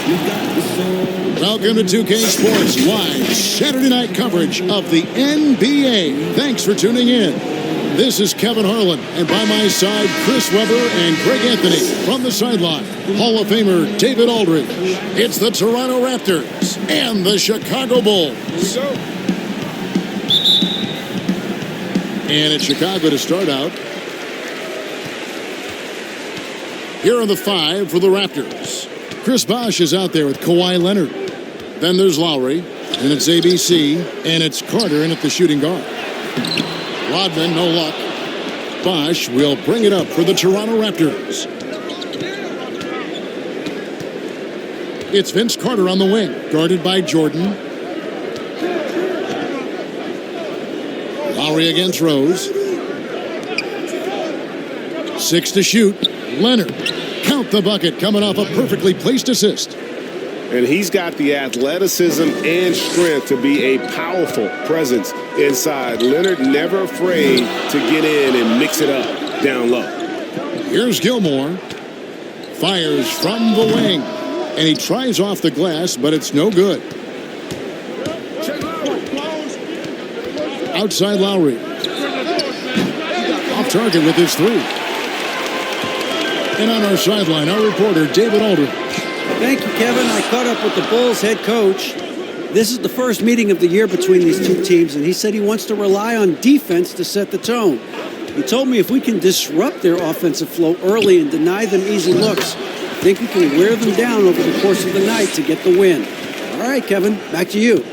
Welcome to 2K Sports live Saturday night coverage of the NBA. Thanks for tuning in. This is Kevin Harlan, and by my side, Chris Webber and Greg Anthony. From the sideline, Hall of Famer David Aldridge. It's the Toronto Raptors and the Chicago Bulls. And it's Chicago to start out. Here are the five for the Raptors. Chris Bosh is out there with Kawhi Leonard. Then there's Lowry, and it's ABC, and it's Carter in at the shooting guard. Rodman, no luck. Bosh will bring it up for the Toronto Raptors. It's Vince Carter on the wing, guarded by Jordan. Lowry against Rose. 6 to shoot. Leonard. Count the bucket, coming off a perfectly placed assist. And he's got the athleticism and strength to be a powerful presence inside. Leonard never afraid to get in and mix it up down low. Here's Gilmore. Fires from the wing. And he tries off the glass, but it's no good. Outside Lowry. Off target with his three. And on our sideline, our reporter, David Aldridge. Thank you, Kevin. I caught up with the Bulls head coach. This is the first meeting of the year between these two teams, and he said he wants to rely on defense to set the tone. He told me if we can disrupt their offensive flow early and deny them easy looks, I think we can wear them down over the course of the night to get the win. All right, Kevin, back to you.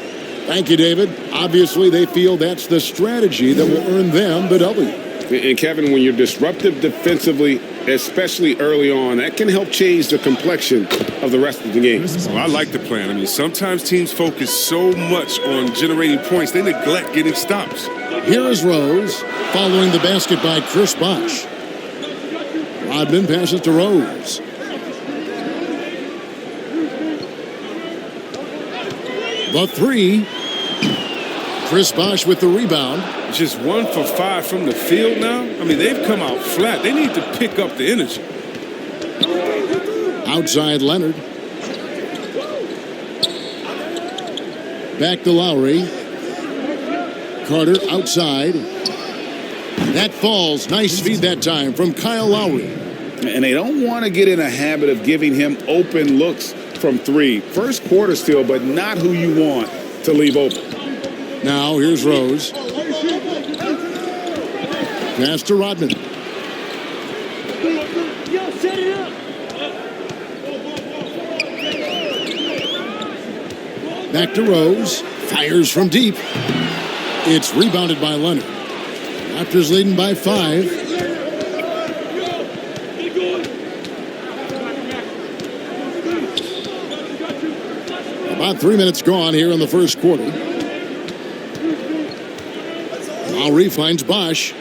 Thank you, David. Obviously, they feel that's the strategy that will earn them the W. And Kevin, when you're disruptive defensively, especially early on, that can help change the complexion of the rest of the game. Well, I like the plan. I mean, sometimes teams focus so much on generating points, they neglect getting stops. Here is Rose, following the basket by Chris Bosh. Rodman passes to Rose. The three. Chris Bosh with the rebound. Just 1 for 5 from the field now. I mean, they've come out flat. They need to pick up the energy. Outside Leonard. Back to Lowry. Carter outside. That falls. Nice feed that time from Kyle Lowry. And they don't want to get in a habit of giving him open looks from three. First quarter still, but not who you want to leave open. Now here's Rose. Pass to Rodman. Back to Rose. Fires from deep. It's rebounded by Leonard. Raptors leading by 5. About 3 minutes gone here in the first quarter. Lowry finds Bosh.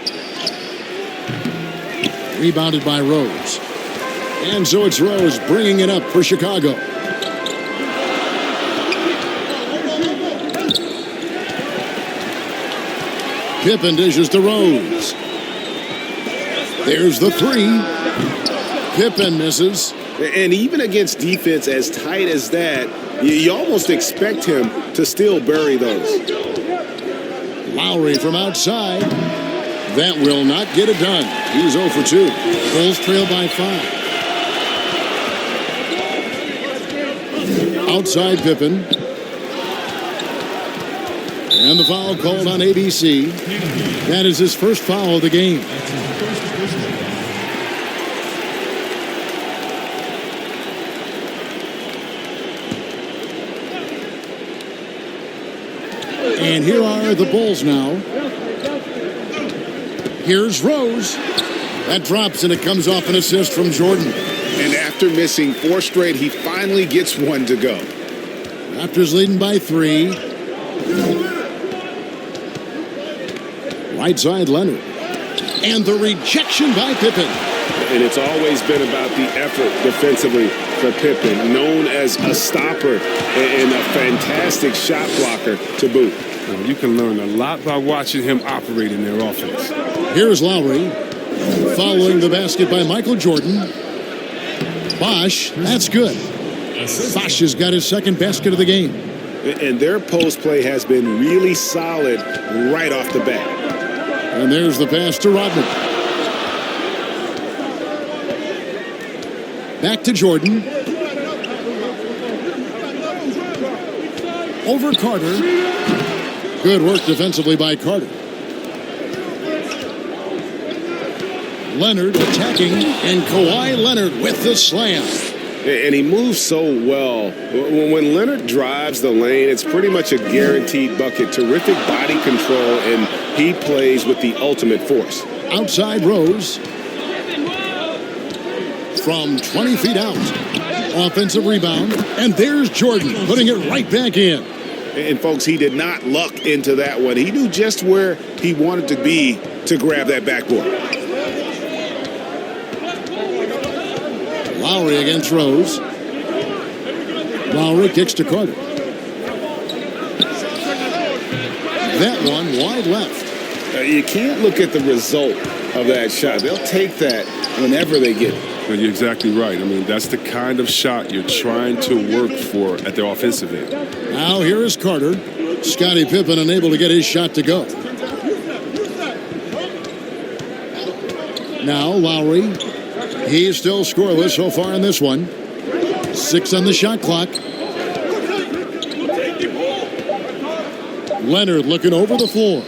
Rebounded by Rose. And so it's Rose bringing it up for Chicago. Pippen dishes to Rose. There's the three. Pippen misses. And even against defense as tight as that, you almost expect him to still bury those. Lowry from outside. That will not get it done. He's 0 for 2. Bulls trail by 5. Outside Pippen. And the foul called on ABC. That is his first foul of the game. And here are the Bulls now. Here's Rose. That drops, and it comes off an assist from Jordan. And after missing 4 straight, he finally gets one to go. Raptors leading by 3. Right side, Leonard. And the rejection by Pippen. And it's always been about the effort defensively for Pippen, known as a stopper and a fantastic shot blocker to boot. Well, you can learn a lot by watching him operate in their offense. Here's Lowry. Following the basket by Michael Jordan. Bosh, that's good. Fosh has got his second basket of the game. And their post play has been really solid right off the bat. And there's the pass to Rodman. Back to Jordan. Over Carter. Good work defensively by Carter. Leonard attacking, and Kawhi Leonard with the slam. And he moves so well. When Leonard drives the lane, it's pretty much a guaranteed bucket. Terrific body control, and he plays with the ultimate force. Outside Rose. From 20 feet out. Offensive rebound. And there's Jordan putting it right back in. And folks, he did not luck into that one. He knew just where he wanted to be to grab that backboard. Lowry against Rose. Lowry kicks to Carter. That one wide left. You can't look at the result of that shot. They'll take that whenever they get it. And you're exactly right. I mean, that's the kind of shot you're trying to work for at the offensive end. Now here is Carter. Scottie Pippen unable to get his shot to go. Now Lowry. He's still scoreless so far in this one. 6 on the shot clock. Leonard looking over the floor.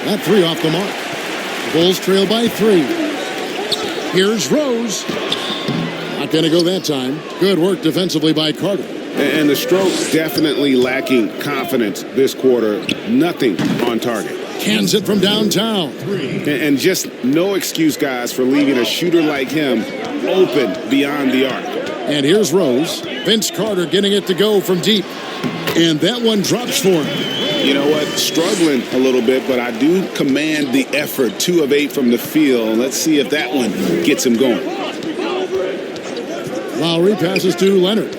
That 3 off the mark. Bulls trail by 3. Here's Rose. Not going to go that time. Good work defensively by Carter. And the stroke definitely lacking confidence this quarter. Nothing on target. Cans it from downtown. And just no excuse, guys, for leaving a shooter like him open beyond the arc. And here's Rose. Vince Carter getting it to go from deep. And that one drops for him. You know what? Struggling a little bit, but I do command the effort. 2 of 8 from the field. Let's see if that one gets him going. Lowry passes to Leonard.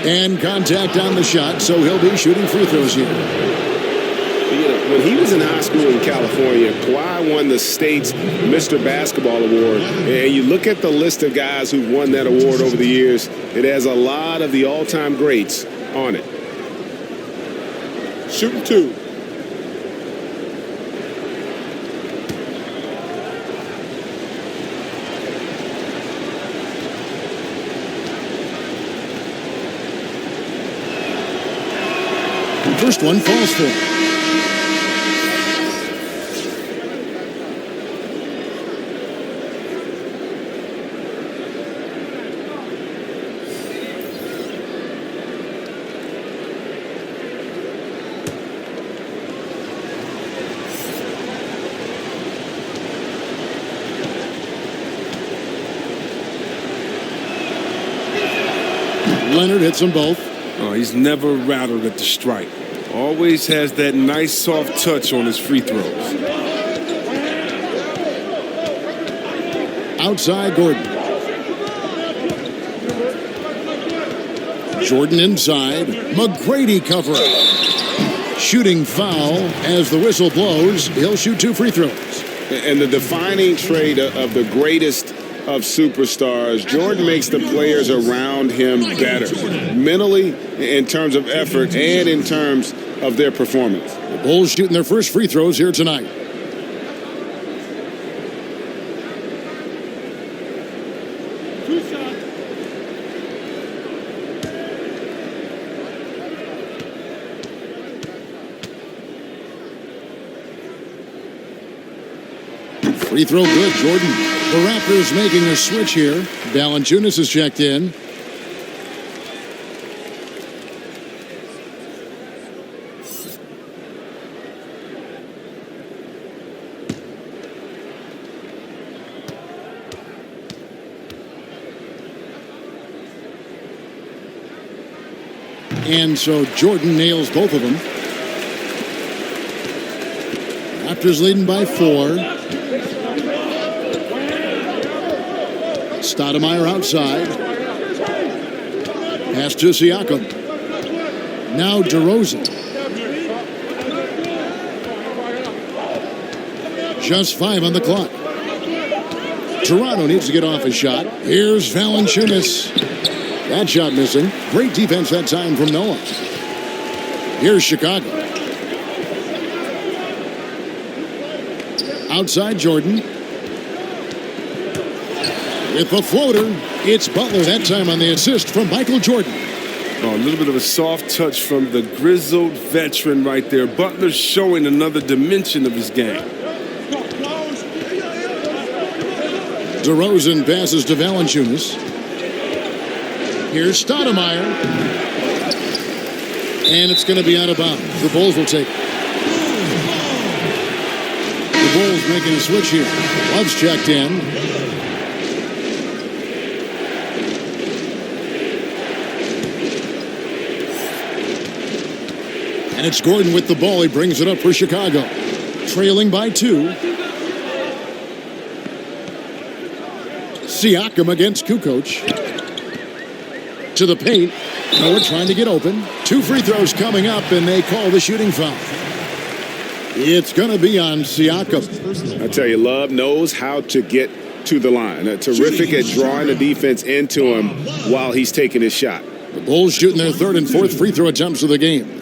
And contact on the shot, so he'll be shooting free throws here. You know, when he was in high school in California, Kawhi won the state's Mr. Basketball Award. And you look at the list of guys who've won that award over the years, it has a lot of the all-time greats on it. Shooting 2. First one falls for him. Leonard hits them both. Oh, he's never rattled at the strike. Always has that nice soft touch on his free throws. Outside Gordon. Jordan inside. McGrady cover up. Shooting foul as the whistle blows. He'll shoot 2 free throws. And the defining trait of the greatest of superstars, Jordan makes the players around him better. Mentally, in terms of effort, and in terms of their performance. The Bulls shooting their first free throws here tonight. Free throw good, Jordan. The Raptors making a switch here. Valanciunas is checked in. And so Jordan nails both of them. Raptors leading by 4. Stoudemire outside. Pass to Siakam. Now DeRozan. Just 5 on the clock. Toronto needs to get off a shot. Here's Valanciunas. That shot missing. Great defense that time from Noah. Here's Chicago. Outside Jordan. With the floater, it's Butler that time on the assist from Michael Jordan. Oh, a little bit of a soft touch from the grizzled veteran right there. Butler showing another dimension of his game. DeRozan passes to Valanciunas. Here's Stoudemire. And it's going to be out of bounds. The Bulls will take it. The Bulls making a switch here. Love's checked in. And it's Gordon with the ball. He brings it up for Chicago. Trailing by 2. Siakam against Kukoc. To the paint. Noah trying to get open. 2 free throws coming up, and they call the shooting foul. It's going to be on Siakam. I tell you, Love knows how to get to the line. Terrific at drawing the defense into him while he's taking his shot. The Bulls shooting their 3rd and 4th free throw attempts of the game.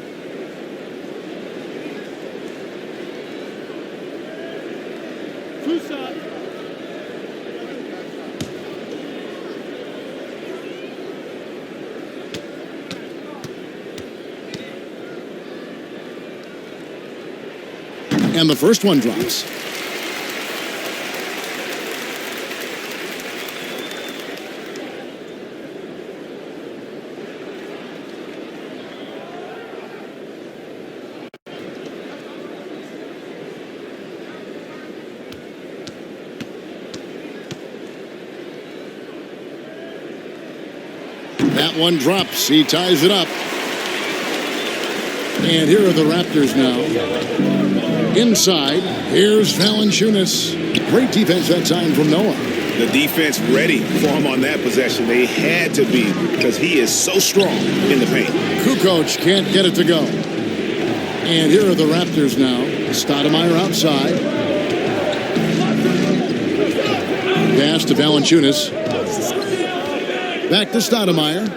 And the first one drops. That one drops. He ties it up. And here are the Raptors now. Inside, here's Valanciunas. Great defense that time from Noah. The defense ready for him on that possession. They had to be because he is so strong in the paint. Kukoc can't get it to go. And here are the Raptors now. Stoudemire outside. Pass to Valanciunas. Back to Stoudemire.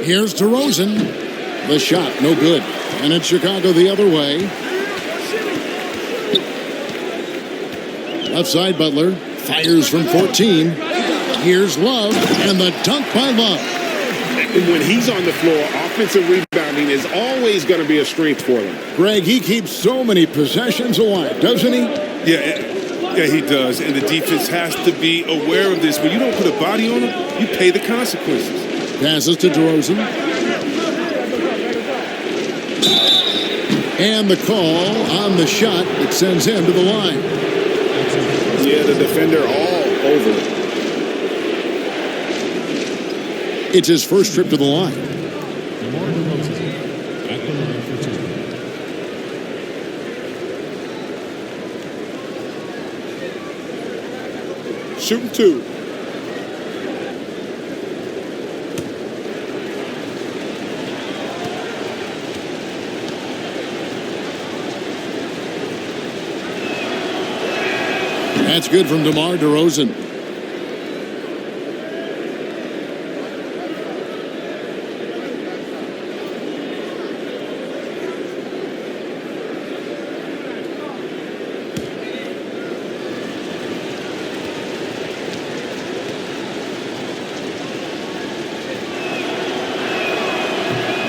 Here's DeRozan. The shot, no good. And it's Chicago the other way. Left side, Butler. Fires from 14. Here's Love. And the dunk by Love. When he's on the floor, offensive rebounding is always going to be a strength for them. Greg, he keeps so many possessions alive, doesn't he? Yeah, he does. And the defense has to be aware of this. When you don't put a body on him, you pay the consequences. Passes to DeRozan. And the call on the shot that sends him to the line. Yeah, the defender all over it. It's his first trip to the line. Shooting 2. That's good from DeMar DeRozan.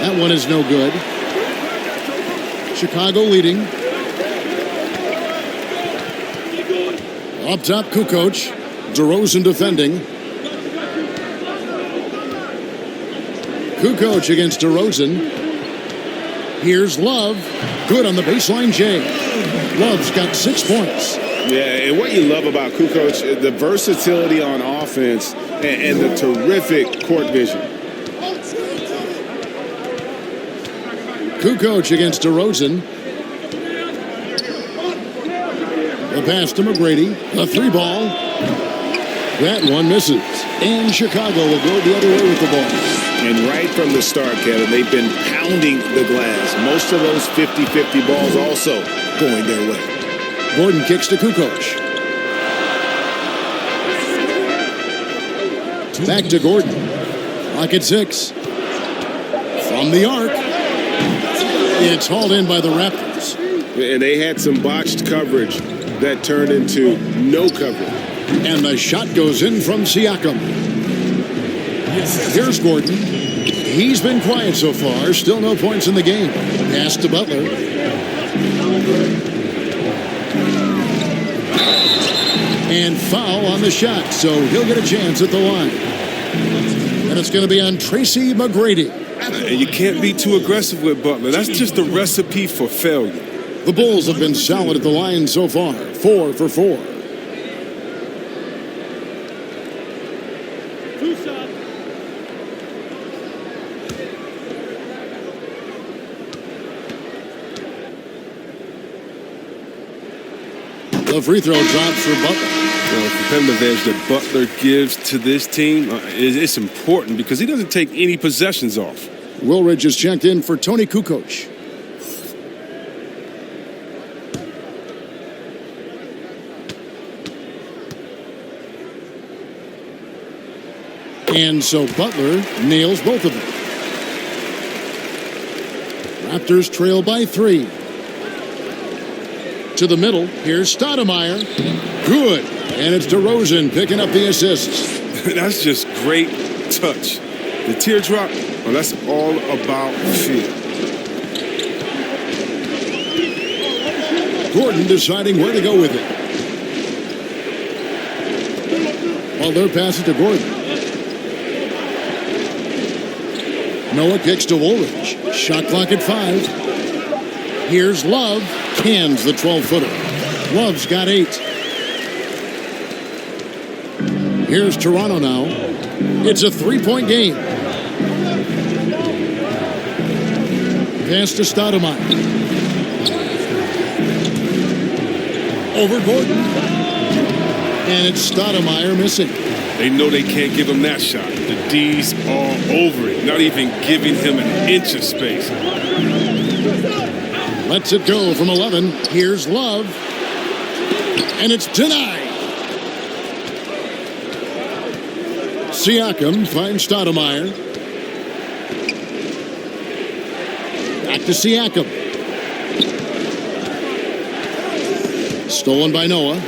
That one is no good. Chicago leading. Up top, Kukoc. DeRozan defending. Kukoc against DeRozan. Here's Love. Good on the baseline, Jay. Love's got 6 points. Yeah, and what you love about Kukoc, the versatility on offense and the terrific court vision. Kukoc against DeRozan. The pass to McGrady. A 3-ball. That one misses. And Chicago will go the other way with the ball. And right from the start, Kevin, they've been pounding the glass. Most of those 50-50 balls also going their way. Gordon kicks to Kukoc. Back to Gordon. Clock at 6. From the arc. It's hauled in by the Raptors. And they had some botched coverage that turned into no coverage. And the shot goes in from Siakam. Here's Gordon. He's been quiet so far. Still no points in the game. Pass to Butler. And foul on the shot, so he'll get a chance at the line. And it's going to be on Tracy McGrady. And you can't be too aggressive with Butler. That's just a recipe for failure. The Bulls have been solid at the line so far. 4 for 4. The free throw drops for Butler. The competitive edge that Butler gives to this team, it's important because he doesn't take any possessions off. Woolridge is checked in for Tony Kukoc. And so Butler nails both of them. Raptors trail by 3. To the middle, here's Stoudemire. Good. And it's DeRozan picking up the assists. That's just great touch. The teardrop, well, that's all about feel. Gordon deciding where to go with it. Well, they're passing to Gordon. Noah kicks to Woolridge. Shot clock at 5. Here's Love. Cans the 12-footer. Love's got 8. Here's Toronto now. It's a 3-point game. Pass to Stoudemire. Over Gordon. And it's Stoudemire missing. They know they can't give him that shot. The D's all over it, not even giving him an inch of space. Lets it go from 11. Here's Love. And it's denied. Siakam finds Stoudemire. Back to Siakam. Stolen by Noah.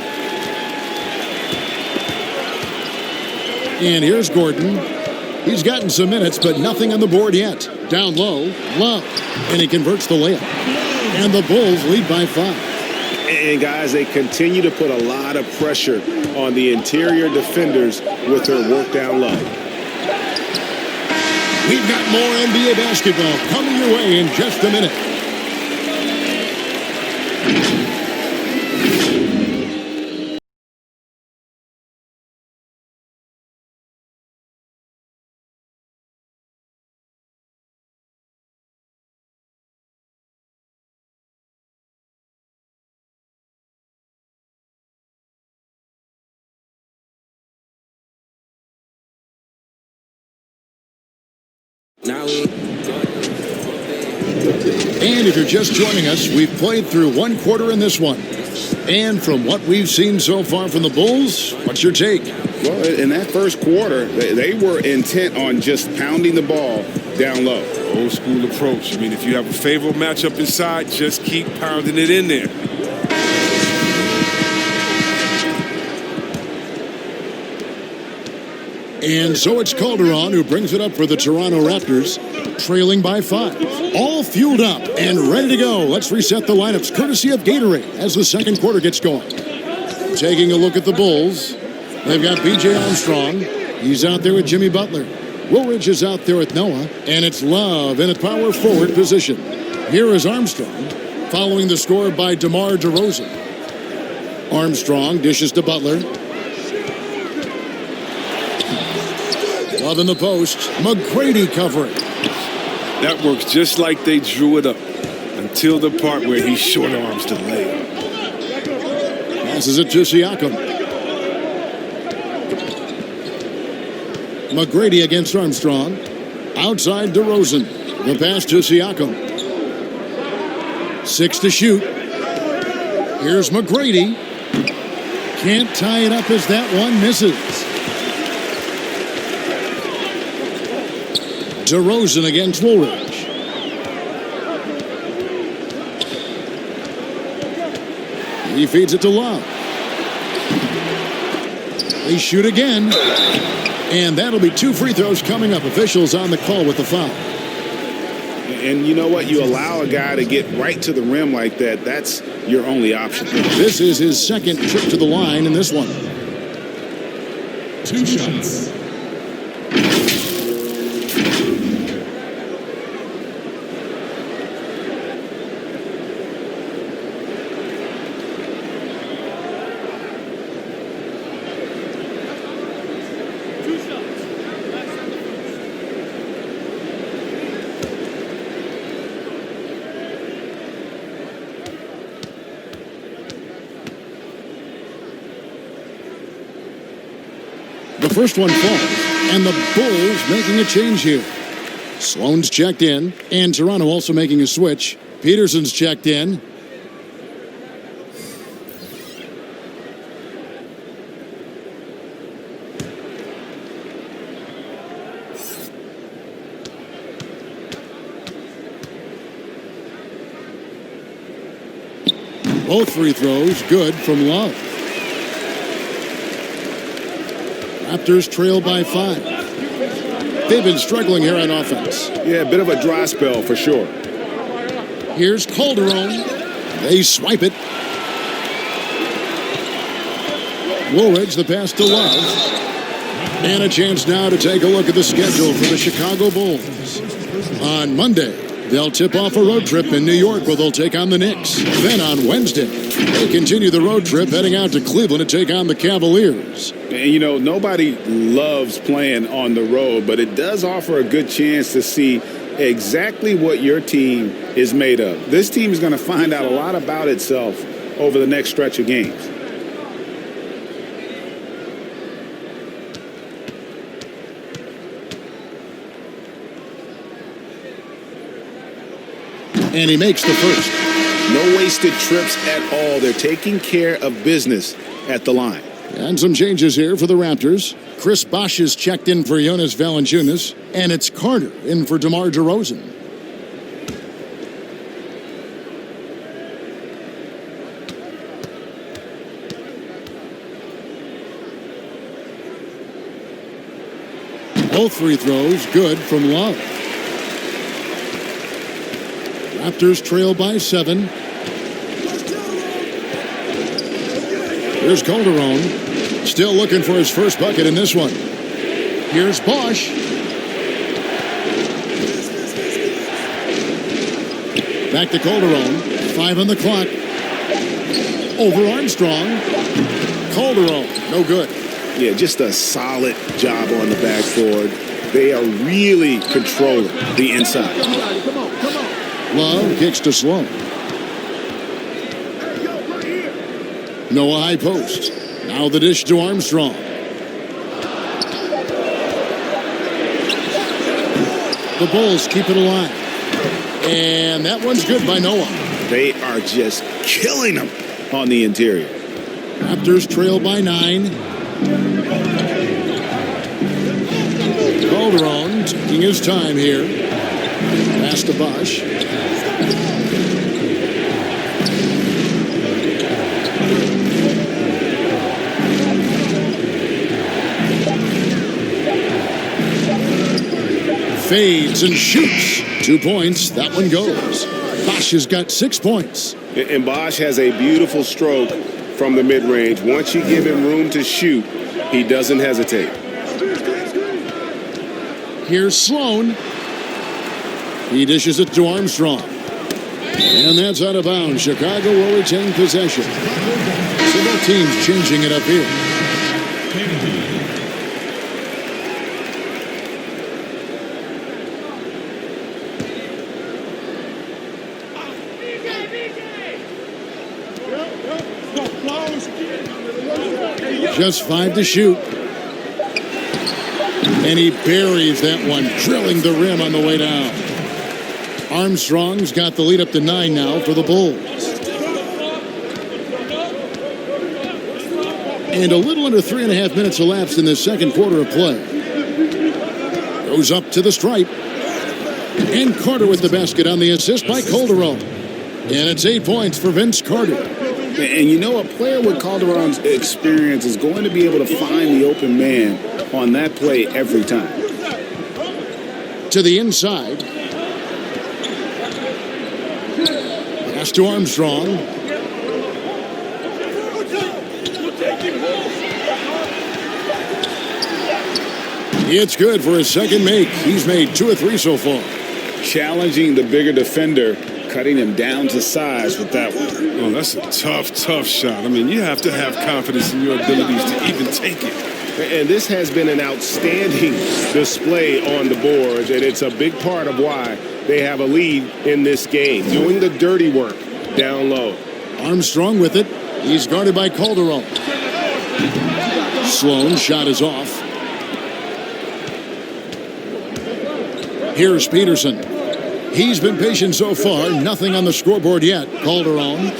And here's Gordon. He's gotten some minutes, but nothing on the board yet. Down low, Love. And he converts the layup. And the Bulls lead by 5. And guys, they continue to put a lot of pressure on the interior defenders with their work down low. We've got more NBA basketball coming your way in just a minute. And if you're just joining us, we've played through one quarter in this one. And from what we've seen so far from the Bulls, what's your take? Well, in that first quarter, they were intent on just pounding the ball down low. Old school approach. I mean, if you have a favorable matchup inside, just keep pounding it in there. And so it's Calderon who brings it up for the Toronto Raptors, trailing by 5. All fueled up and ready to go. Let's reset the lineups courtesy of Gatorade as the second quarter gets going. Taking a look at the Bulls, they've got B.J. Armstrong. He's out there with Jimmy Butler. Woolridge is out there with Noah, and it's Love in a power forward position. Here is Armstrong, following the score by DeMar DeRozan. Armstrong dishes to Butler. Love in the post. McGrady covering. That works just like they drew it up until the part where he short arms the layup. Passes it to Siakam. McGrady against Armstrong. Outside DeRozan. The pass to Siakam. 6 to shoot. Here's McGrady. Can't tie it up as that one misses. DeRozan against Woolridge. He feeds it to Love. They shoot again. And that'll be 2 free throws coming up. Officials on the call with the foul. And you know what? You allow a guy to get right to the rim like that. That's your only option. This is his second trip to the line in this one. 2 shots. The first one falls, and the Bulls making a change here. Sloan's checked in, and Toronto also making a switch. Peterson's checked in. Both free throws good from Love. Raptors trail by 5. They've been struggling here on offense. Yeah, a bit of a dry spell for sure. Here's Calderon. They swipe it. Woolridge, the pass to Love. And a chance now to take a look at the schedule for the Chicago Bulls. On Monday, they'll tip off a road trip in New York where they'll take on the Knicks. Then on Wednesday, they continue the road trip heading out to Cleveland to take on the Cavaliers. And, you know, nobody loves playing on the road, but it does offer a good chance to see exactly what your team is made of. This team is going to find out a lot about itself over the next stretch of games. And he makes the first. No wasted trips at all. They're taking care of business at the line. And some changes here for the Raptors. Chris Bosh is checked in for Jonas Valanciunas, and it's Carter in for DeMar DeRozan. Both free throws good from Love. Raptors trail by 7. Here's Calderon. Still looking for his first bucket in this one. Here's Bosh. Back to Calderon. 5 on the clock. Over Armstrong. Calderon. No good. Yeah, just a solid job on the backboard. They are really controlling the inside. Love kicks to Sloan. Noah high post. Now the dish to Armstrong. The Bulls keep it alive. And that one's good by Noah. They are just killing them on the interior. Raptors trail by 9. Calderon taking his time here. Pass to Bosh. Fades and shoots. 2 points. That one goes. Bosh has got 6 points. And Bosh has a beautiful stroke from the mid-range. Once you give him room to shoot, he doesn't hesitate. Here's Sloan. He dishes it to Armstrong. And that's out of bounds. Chicago will retain possession. So both teams changing it up here. Just 5 to shoot. And he buries that one, drilling the rim on the way down. Armstrong's got the lead up to 9 now for the Bulls. And a little under 3.5 minutes elapsed in the second quarter of play. Goes up to the stripe. And Carter with the basket on the assist by Calderon. And it's 8 points for Vince Carter. And you know, a player with Calderon's experience is going to be able to find the open man on that play every time. To the inside. Pass to Armstrong. It's good for his second make. He's made 2 of 3 so far. Challenging the bigger defender, cutting him down to size with that one. Oh, that's a tough shot. I mean, you have to have confidence in your abilities to even take it. And this has been an outstanding display on the boards, and it's a big part of why they have a lead in this game, doing the dirty work down low. Armstrong with it. He's guarded by Calderon. Sloan's shot is off. Here's Peterson. He's been patient so far. Nothing on the scoreboard yet. Calderon.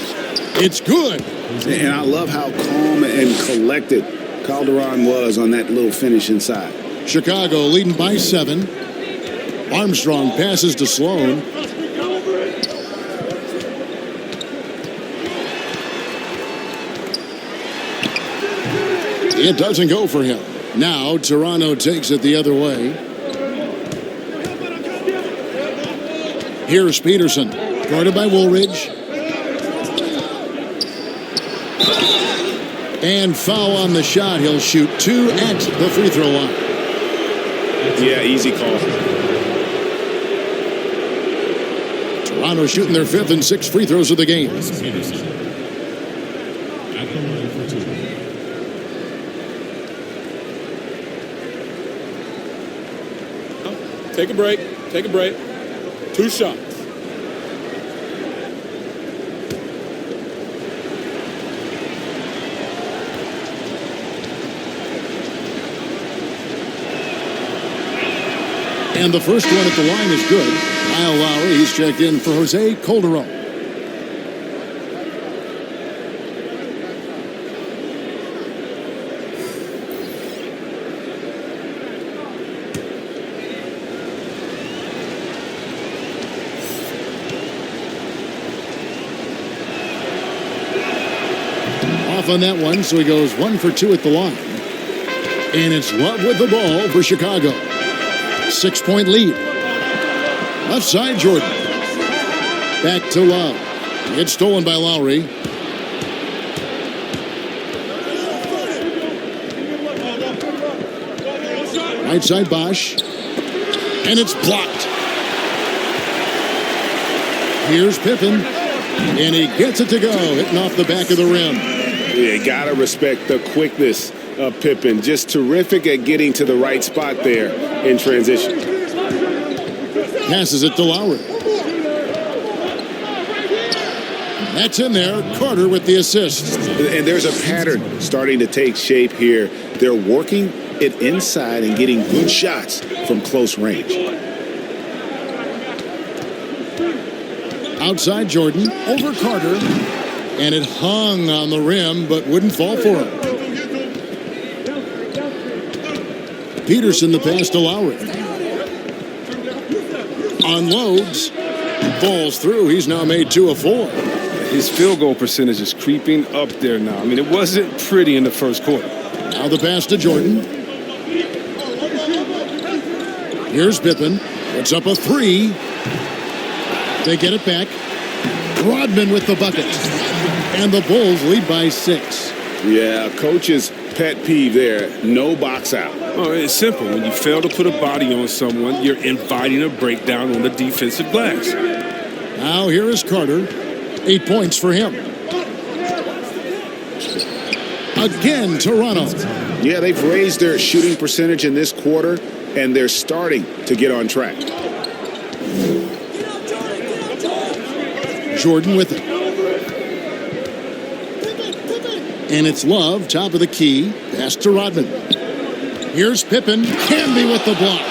It's good. And I love how calm and collected Calderon was on that little finish inside. Chicago leading by 7. Armstrong passes to Sloan. It doesn't go for him. Now Toronto takes it the other way. Here's Peterson, guarded by Woolridge. And foul on the shot. He'll shoot 2 at the free throw line. Yeah, easy call. Toronto shooting their 5th and 6th free throws of the game. Take a break. Take a break. 2 shots. And the first one at the line is good. Kyle Lowry, he's checked in for Jose Calderon. Off on that one, so he goes 1 for 2 at the line. And it's Love with the ball for Chicago. 6-point lead. Left side, Jordan. Back to Love. It's stolen by Lowry. Right side, Bosch. And it's blocked. Here's Pippen. And he gets it to go, hitting off the back of the rim. Yeah, gotta respect the quickness of Pippen. Just terrific at getting to the right spot there in transition. Passes it to Lowry. That's in there. Carter with the assist. And there's a pattern starting to take shape here. They're working it inside and getting good shots from close range. Outside Jordan, over Carter. And it hung on the rim, but wouldn't fall for him. Peterson, the pass to Lowry. Unloads. Falls through. He's now made 2 of 4. His field goal percentage is creeping up there now. I mean, it wasn't pretty in the first quarter. Now the pass to Jordan. Here's Pippen. Puts up a 3. They get it back. Rodman with the bucket. And the Bulls lead by 6. Yeah, coach's pet peeve there. No box out. Oh, it's simple. When you fail to put a body on someone, you're inviting a breakdown on the defensive glass. Now here is Carter. 8 points for him. Again, Toronto. Yeah, they've raised their shooting percentage in this quarter, and they're starting to get on track. Jordan with it. And it's Love, top of the key. Pass to Rodman. Here's Pippen. Canby with the block.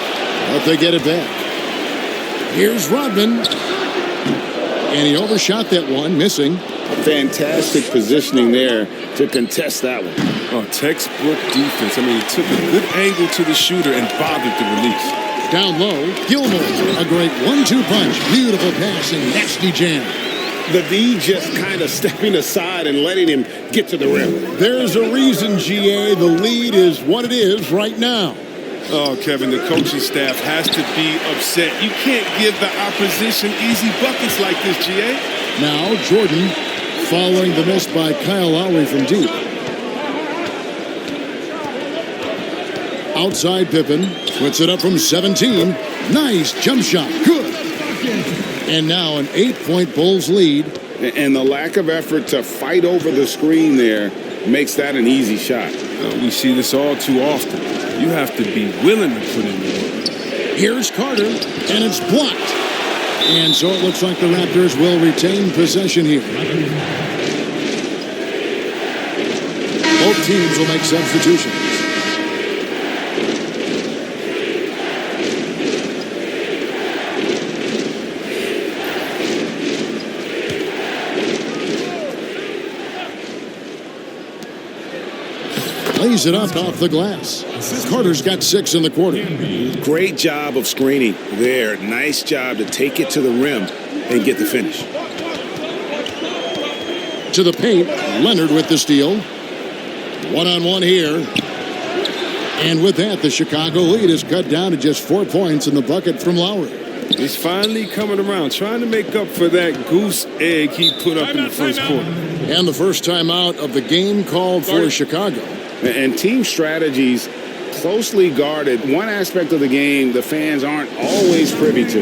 But they get it back. Here's Rodman. And he overshot that one, missing. Fantastic positioning there to contest that one. Oh, textbook defense. I mean, he took a good angle to the shooter and bothered the release. Down low, Gilmore. A great 1-2 punch. Beautiful pass and nasty jam. The D just kind of stepping aside and letting him get to the rim. There's a reason, GA. The lead is what it is right now. Oh, Kevin, the coaching staff has to be upset. You can't give the opposition easy buckets like this, GA. Now Jordan following the miss by Kyle Lowry from deep. Outside Pippen puts it up from 17. Nice jump shot. Good. And now an 8-point Bulls lead. And the lack of effort to fight over the screen there makes that an easy shot. We see this all too often. You have to be willing to put in the work. Here's Carter, and it's blocked. And so it looks like the Raptors will retain possession here. Both teams will make substitutions. Lays it up off the glass. Carter's got 6 in the quarter. Great job of screening there. Nice job to take it to the rim and get the finish. To the paint, Leonard with the steal. One-on-one here. And with that, the Chicago lead is cut down to just 4 points in the bucket from Lowry. He's finally coming around, trying to make up for that goose egg he put up in the first quarter. And the first time out of the game called for Chicago. And team strategies closely guarded. One aspect of the game the fans aren't always privy to.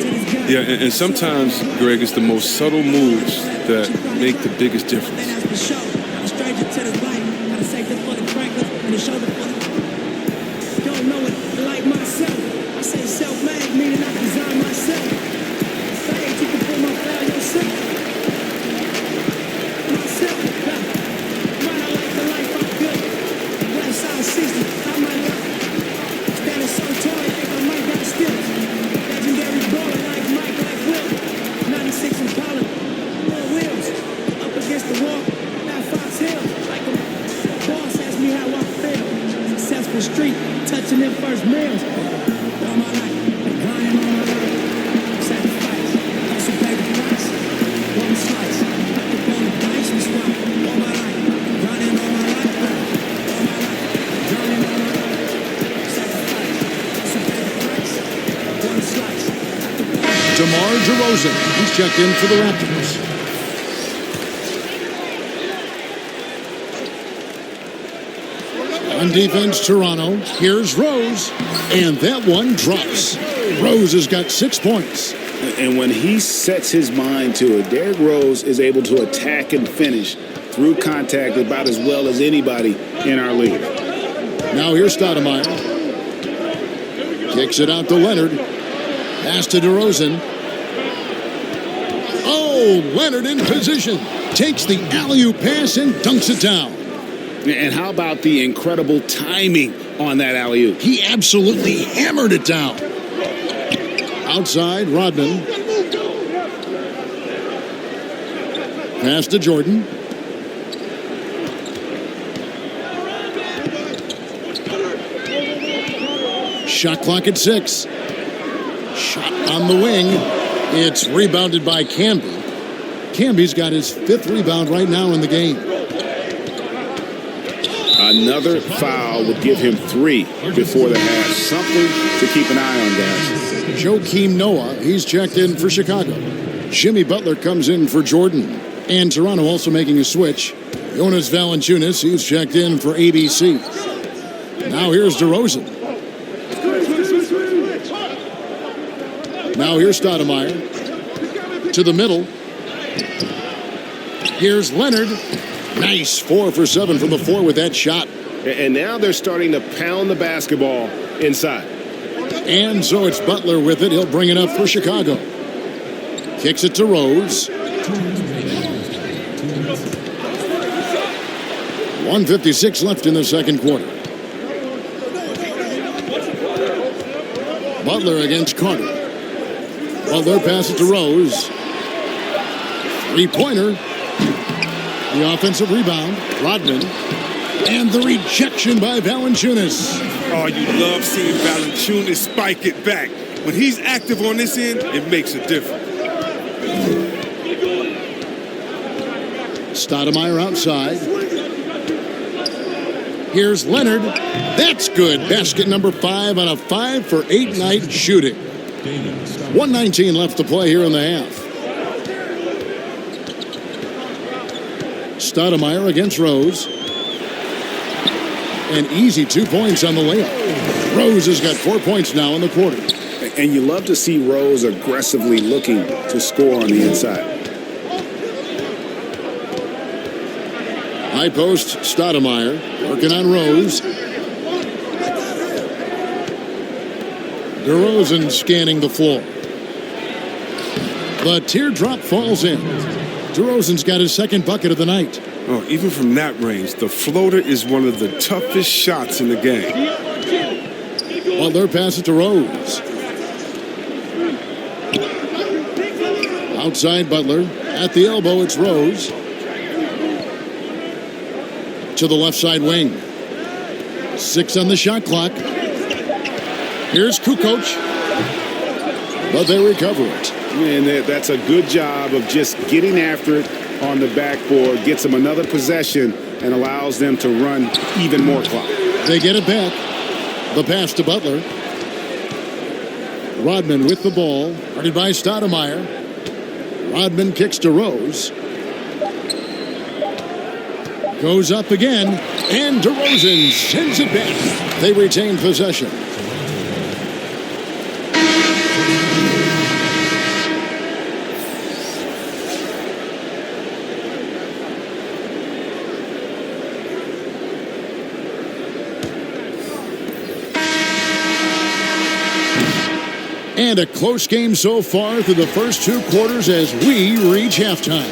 Yeah, and sometimes, Greg, it's the most subtle moves that make the biggest difference. He's checked in for the Raptors. On defense, Toronto. Here's Rose. And that one drops. Rose has got 6 points. And when he sets his mind to it, Derrick Rose is able to attack and finish through contact about as well as anybody in our league. Now here's Stoudemire. Kicks it out to Leonard. Pass to DeRozan. Oh, Leonard in position. Takes the alley-oop pass and dunks it down. And how about the incredible timing on that alley-oop? He absolutely hammered it down. Outside, Rodman. Pass to Jordan. Shot clock at 6. Shot on the wing. It's rebounded by Camby. Camby's got his 5th rebound right now in the game. Another foul would give him 3 before the half. Something to keep an eye on, guys. Joakim Noah, he's checked in for Chicago. Jimmy Butler comes in for Jordan. And Toronto also making a switch. Jonas Valanciunas, he's checked in for ABC. Now here's DeRozan. Now here's Stoudemire. To the middle. Here's Leonard. Nice 4 for 7 from the floor with that shot. And now they're starting to pound the basketball inside. And so it's Butler with it. He'll bring it up for Chicago. Kicks it to Rose. 1:56 left in the second quarter. Butler against Carter. Butler passes it to Rose. 3-pointer. The offensive rebound. Rodman. And the rejection by Valanciunas. Oh, you love seeing Valanciunas spike it back. When he's active on this end, it makes a difference. Stoudemire outside. Here's Leonard. That's good. Basket number 5 on a 5 for 8 night shooting. 1:19 left to play here in the half. Stoudemire against Rose. An easy 2 points on the layup. Rose has got 4 points now in the quarter. And you love to see Rose aggressively looking to score on the inside. High post, Stoudemire working on Rose. DeRozan scanning the floor. The teardrop falls in. DeRozan's got his second bucket of the night. Oh, even from that range, the floater is one of the toughest shots in the game. Butler passes to Rose. Outside Butler. At the elbow, it's Rose. To the left side wing. 6 on the shot clock. Here's Kukoc. But they recover it. And that's a good job of just getting after it on the backboard. Gets them another possession and allows them to run even more clock. They get it back. The pass to Butler. Rodman with the ball. Guarded by Stoudemire. Rodman kicks to Rose. Goes up again. And DeRozan sends it back. They retain possession. And a close game so far through the first 2 quarters as we reach halftime.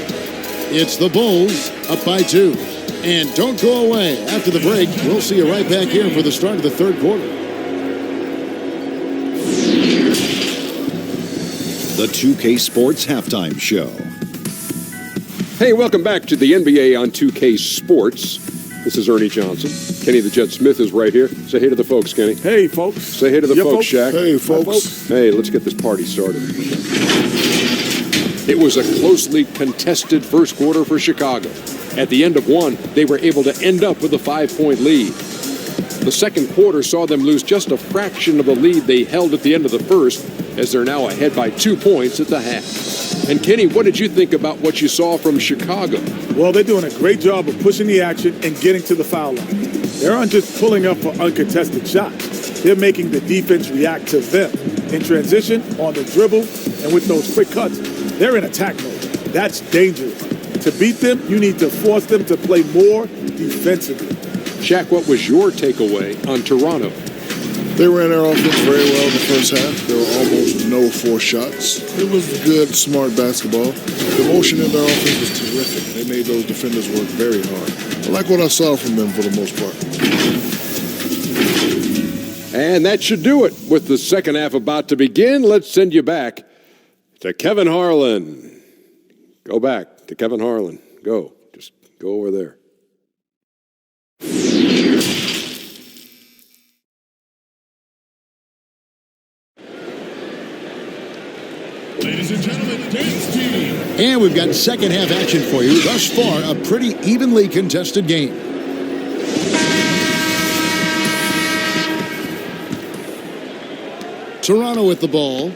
It's the Bulls up by 2. And don't go away. After the break, we'll see you right back here for the start of the third quarter. The 2K Sports Halftime Show. Hey, welcome back to the NBA on 2K Sports. This is Ernie Johnson. Kenny the Jet Smith is right here. Say hey to the folks, Kenny. Hey, folks. Say hey to the folks, Shaq. Hey, folks. Hey, let's get this party started. It was a closely contested first quarter for Chicago. At the end of one, they were able to end up with a 5-point lead. The second quarter saw them lose just a fraction of the lead they held at the end of the first, as they're now ahead by 2 points at the half. And Kenny, what did you think about what you saw from Chicago? Well, they're doing a great job of pushing the action and getting to the foul line. They aren't just pulling up for uncontested shots. They're making the defense react to them. In transition, on the dribble, and with those quick cuts, they're in attack mode. That's dangerous. To beat them, you need to force them to play more defensively. Shaq, what was your takeaway on Toronto? They ran their offense very well in the first half. There were almost no forced shots. It was good, smart basketball. The motion in their offense was terrific. They made those defenders work very hard. I like what I saw from them for the most part. And that should do it. With the second half about to begin, let's send you back to Kevin Harlan. Go back to Kevin Harlan. Go. Just go over there. Ladies and gentlemen, dance team. And we've got second half action for you. Thus far, a pretty evenly contested game. Toronto with the ball.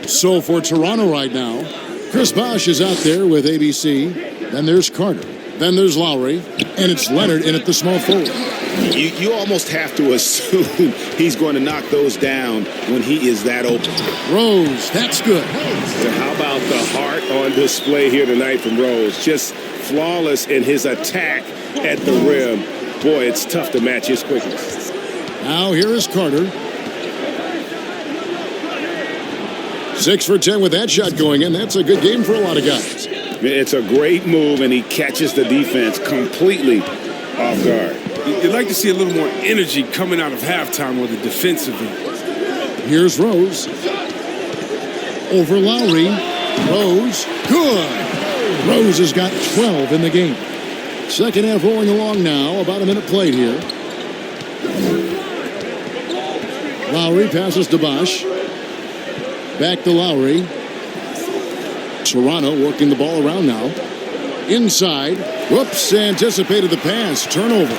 So for Toronto right now, Chris Bosh is out there with ABC. Then there's Carter. Then there's Lowry. And it's Leonard in at the small forward. You almost have to assume he's going to knock those down when he is that open. Rose, that's good. So how about the heart on display here tonight from Rose? Just flawless in his attack at the rim. Boy, it's tough to match his quickness. Now here is Carter. 6 for 10 with that shot going in. That's a good game for a lot of guys. It's a great move, and he catches the defense completely off guard. You'd like to see a little more energy coming out of halftime on the defensive end. Here's Rose. Over Lowry. Rose. Good. Rose has got 12 in the game. Second half rolling along now. About a minute played here. Lowry passes to Bosch. Back to Lowry. Toronto working the ball around now. Inside. Whoops, anticipated the pass. Turnover.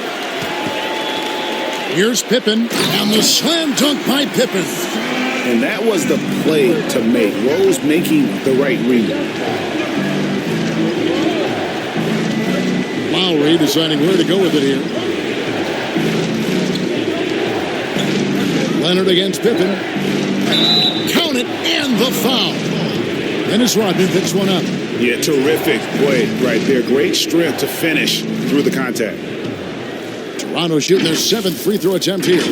Here's Pippen. And the slam dunk by Pippen. And that was the play to make. Rose making the right read. Lowry deciding where to go with it here. Leonard against Pippen. Count it, and the foul. Dennis Rodman picks one up. Yeah, terrific play right there. Great strength to finish through the contact. Toronto shooting their 7th free throw attempt here.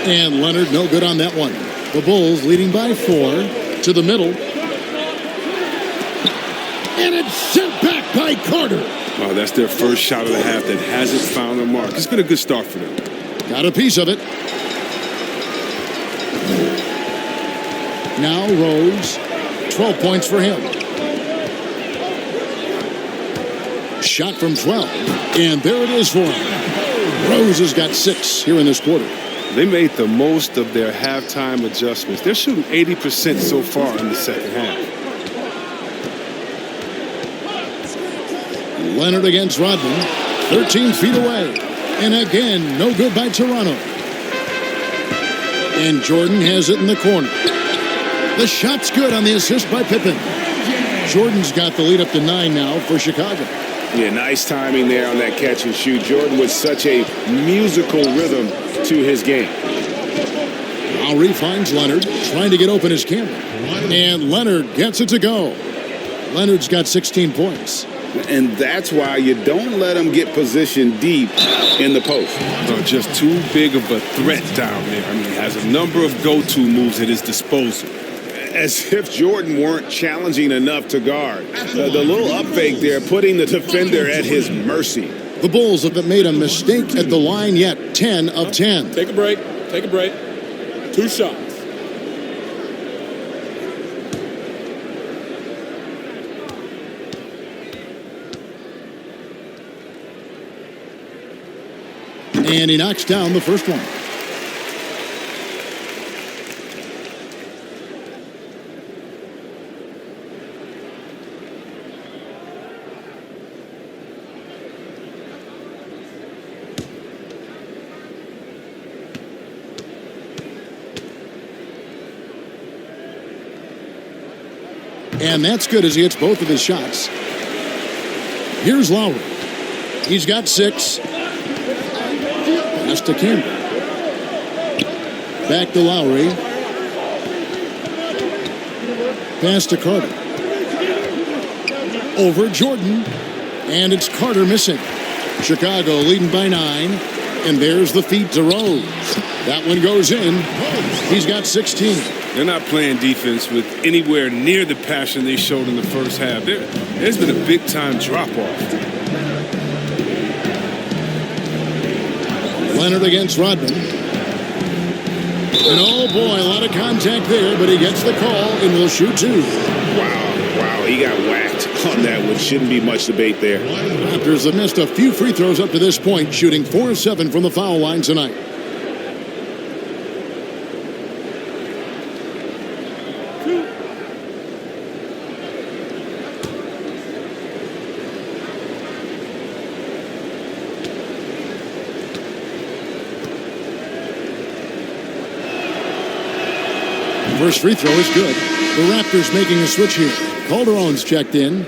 And Leonard, no good on that one. The Bulls leading by 4 to the middle. And it's sent back by Carter. Oh, that's their first shot of the half that hasn't found a mark. It's been a good start for them. Got a piece of it. Now Rose, 12 points for him. Shot from 12. And there it is for him. Rose has got 6 here in this quarter. They made the most of their halftime adjustments. They're shooting 80% so far in the second half. Leonard against Rodman, 13 feet away. And again, no good by Toronto. And Jordan has it in the corner. The shot's good on the assist by Pippen. Jordan's got the lead up to 9 now for Chicago. Yeah, nice timing there on that catch and shoot. Jordan with such a musical rhythm to his game. Lowry finds Leonard, trying to get open his camera. And Leonard gets it to go. Leonard's got 16 points. And that's why you don't let him get positioned deep in the post. No, just too big of a threat down there. I mean, he has a number of go-to moves at his disposal. As if Jordan weren't challenging enough to guard. The little up fake there, putting the defender at his mercy. The Bulls haven't made a mistake at the line yet. 10 of 10. Take a break. Take a break. 2 shots. And he knocks down the first one. And that's good as he hits both of his shots. Here's Lowry. He's got 6. Pass to Campbell. Back to Lowry. Pass to Carter. Over Jordan. And it's Carter missing. Chicago leading by 9. And there's the feed to Rose. That one goes in. He's got 16. They're not playing defense with anywhere near the passion they showed in the first half. There's been a big-time drop-off. Leonard against Rodman. And oh boy, a lot of contact there, but he gets the call and will shoot 2. Wow, he got whacked on that one. Shouldn't be much debate there. Raptors have missed a few free throws up to this point, shooting 4-7 from the foul line tonight. First free throw is good. The Raptors making a switch here. Calderon's checked in.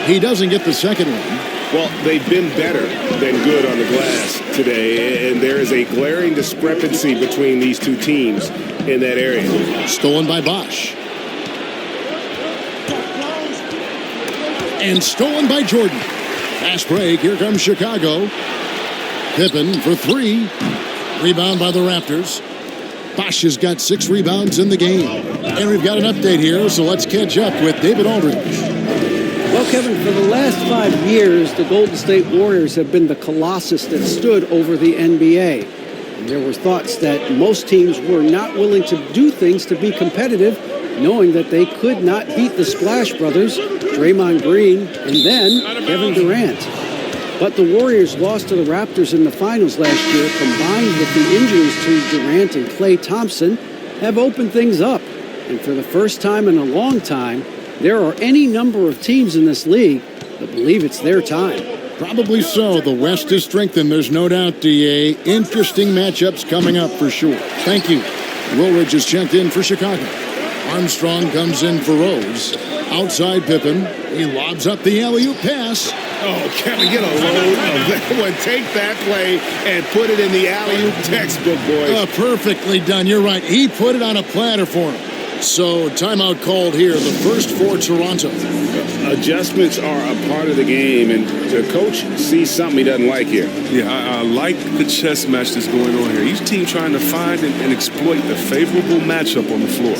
He doesn't get the second one. Well, they've been better than good on the glass today, and there is a glaring discrepancy between these two teams in that area. Stolen by Bosch. And stolen by Jordan. Fast break. Here comes Chicago. Pippen for 3. Rebound by the Raptors. Bosch has got 6 rebounds in the game. And we've got an update here, so let's catch up with David Aldridge. Well, Kevin, for the last 5 years, the Golden State Warriors have been the colossus that stood over the NBA. And there were thoughts that most teams were not willing to do things to be competitive, knowing that they could not beat the Splash Brothers, Draymond Green, and then Kevin Durant. But the Warriors lost to the Raptors in the finals last year, combined with the injuries to Durant and Klay Thompson, have opened things up. And for the first time in a long time, there are any number of teams in this league that believe it's their time. Probably so. The West is strengthened. There's no doubt, DA. Interesting matchups coming up for sure. Thank you. Woolridge is checked in for Chicago. Armstrong comes in for Rose. Outside Pippen. He lobs up the alley-oop pass. Oh, can we get a load of that one? Take that play and put it in the alley-oop textbook, boys. Perfectly done. You're right. He put it on a platter for him. So, timeout called here, the first for Toronto. Adjustments are a part of the game, and the coach sees something he doesn't like here. Yeah, I like the chess match that's going on here. Each team trying to find and exploit the favorable matchup on the floor.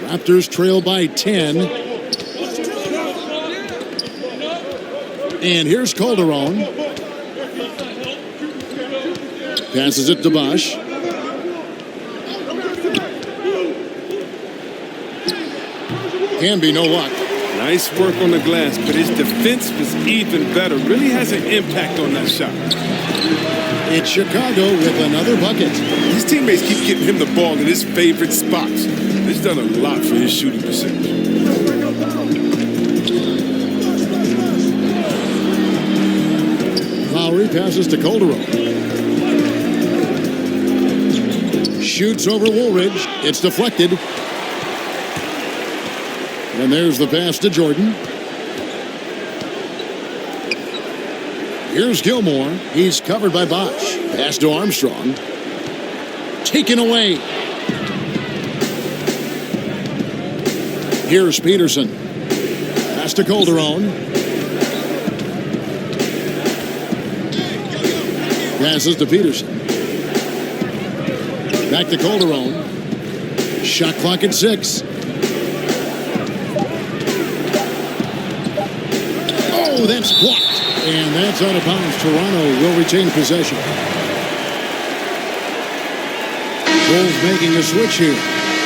Raptors trail by 10. And here's Calderon. Passes it to Bosch. Can be no luck. Nice work on the glass, but his defense was even better. Really has an impact on that shot. It's Chicago with another bucket. His teammates keep getting him the ball in his favorite spots. He's done a lot for his shooting percentage. Lowry passes to Calderon. Shoots over Woolridge. It's deflected. And there's the pass to Jordan. Here's Gilmore. He's covered by Bosch. Pass to Armstrong. Taken away. Here's Peterson. Pass to Calderon. Passes to Peterson. Back to Calderon. Shot clock at 6. Oh, that's blocked. And that's out of bounds. Toronto will retain possession. Bulls making a switch here.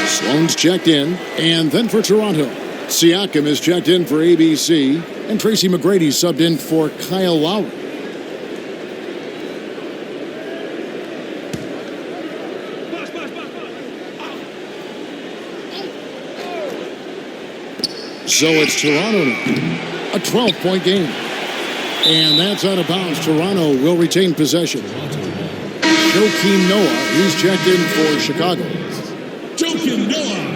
Sloan's checked in. And then for Toronto, Siakam is checked in for ABC. And Tracy McGrady subbed in for Kyle Lowry. So it's Toronto now. A 12-point game. And that's out of bounds. Toronto will retain possession. Joakim Noah, he's checked in for Chicago. Joakim Noah.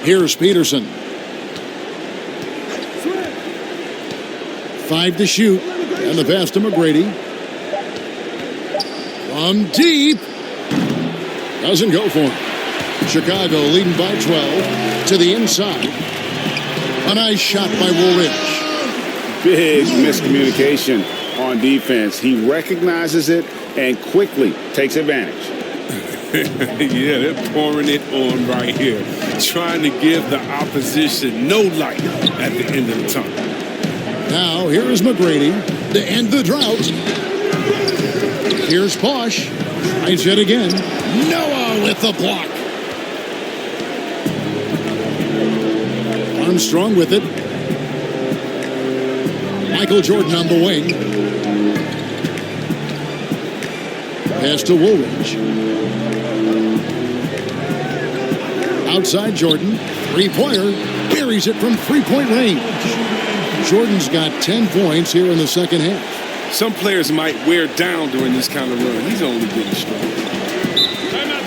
Here's Peterson. 5 to shoot. And the pass to McGrady. From deep. Doesn't go for him. Chicago leading by 12 to the inside. A nice shot by Woolridge. Big miscommunication on defense. He recognizes it and quickly takes advantage. Yeah, they're pouring it on right here, trying to give the opposition no light at the end of the tunnel. Now, here is McGrady to end the drought. Here's Posh. Tries it again. Noah with the block. Armstrong with it. Michael Jordan on the wing. Pass to Woolridge. Outside Jordan. Three-pointer. Buries it from three-point range. Jordan's got 10 points here in the second half. Some players might wear down during this kind of run. He's only getting stronger.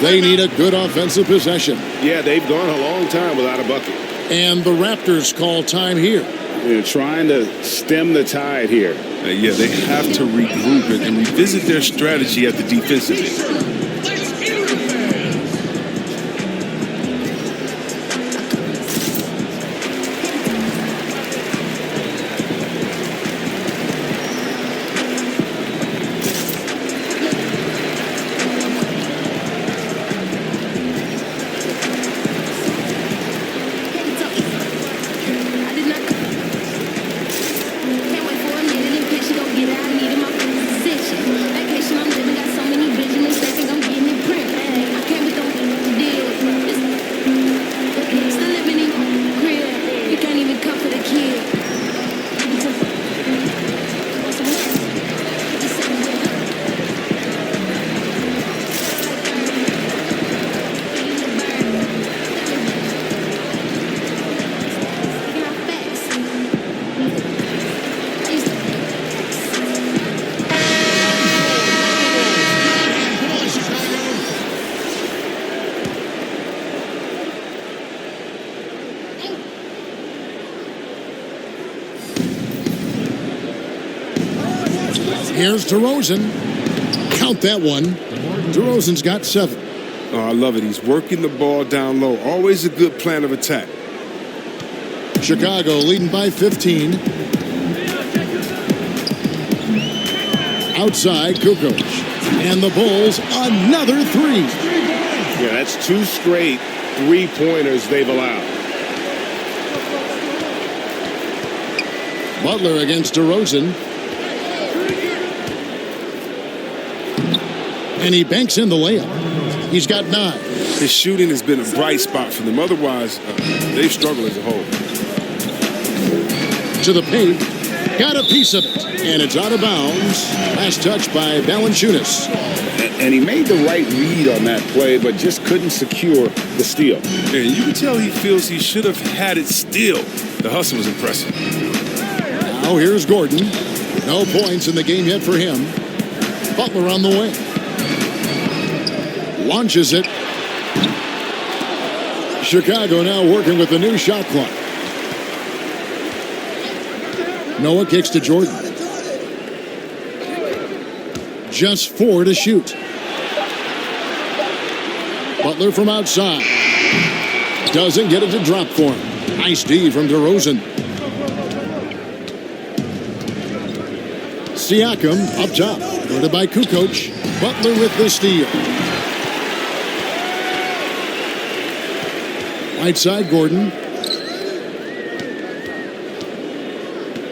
They need a good offensive possession. Yeah, they've gone a long time without a bucket. And the Raptors call time here. They're trying to stem the tide here. Yeah, they have to regroup it and revisit their strategy at the defensive end. Here's DeRozan. Count that one. DeRozan's got 7. Oh, I love it. He's working the ball down low. Always a good plan of attack. Chicago leading by 15. Outside, Kukoc. And the Bulls, another 3. Yeah, that's 2 straight three-pointers they've allowed. Butler against DeRozan. And he banks in the layup. He's got 9. His shooting has been a bright spot for them. Otherwise, they've struggled as a whole. To the paint. Got a piece of it. And it's out of bounds. Last touch by Valanciunas. And he made the right read on that play, but just couldn't secure the steal. And you can tell he feels he should have had it still. The hustle was impressive. Now here's Gordon. No points in the game yet for him. Butler on the way. Launches it. Chicago now working with the new shot clock. Noah kicks to Jordan. Just 4 to shoot. Butler from outside. Doesn't get it to drop for him. Nice D from DeRozan. Siakam up top. Guarded by Kukoc. Butler with the steal. Right side, Gordon.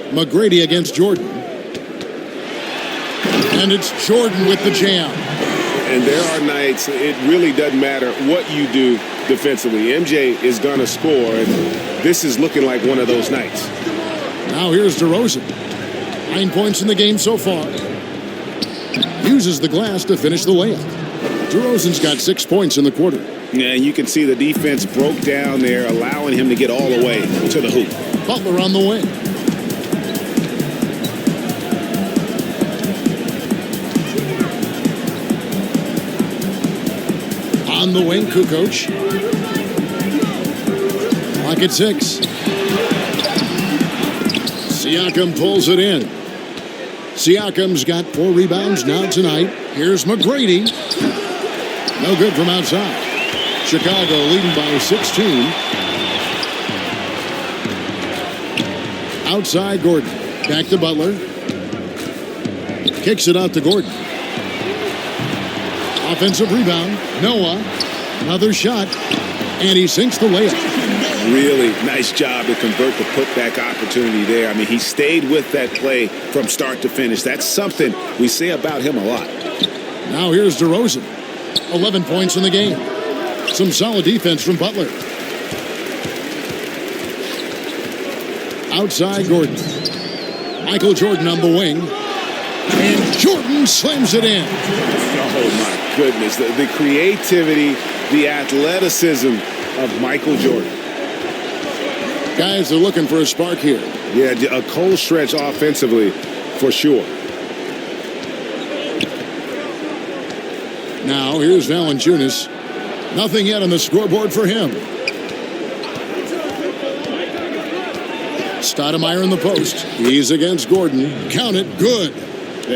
McGrady against Jordan. And it's Jordan with the jam. And there are nights, it really doesn't matter what you do defensively. MJ is going to score, and this is looking like one of those nights. Now here's DeRozan. 9 points in the game so far. Uses the glass to finish the layup. DeRozan's got 6 points in the quarter. Yeah, and you can see the defense broke down there, allowing him to get all the way to the hoop. Butler on the wing. On the wing, Kukoc. Clock at 6. Siakam pulls it in. Siakam's got 4 rebounds now tonight. Here's McGrady. No good from outside. Chicago leading by 16. Outside Gordon. Back to Butler. Kicks it out to Gordon. Offensive rebound. Noah. Another shot. And he sinks the layup. Really nice job to convert the putback opportunity there. I mean, he stayed with that play from start to finish. That's something we say about him a lot. Now here's DeRozan. 11 points in the game. Some solid defense from Butler. Outside Gordon. Michael Jordan on the wing. And Jordan slams it in. Oh, my goodness. The creativity, the athleticism of Michael Jordan. Guys are looking for a spark here. Yeah, a cold stretch offensively for sure. Now here's Valanciunas. Nothing yet on the scoreboard for him. Stoudemire in the post. He's against Gordon. Count it. Good.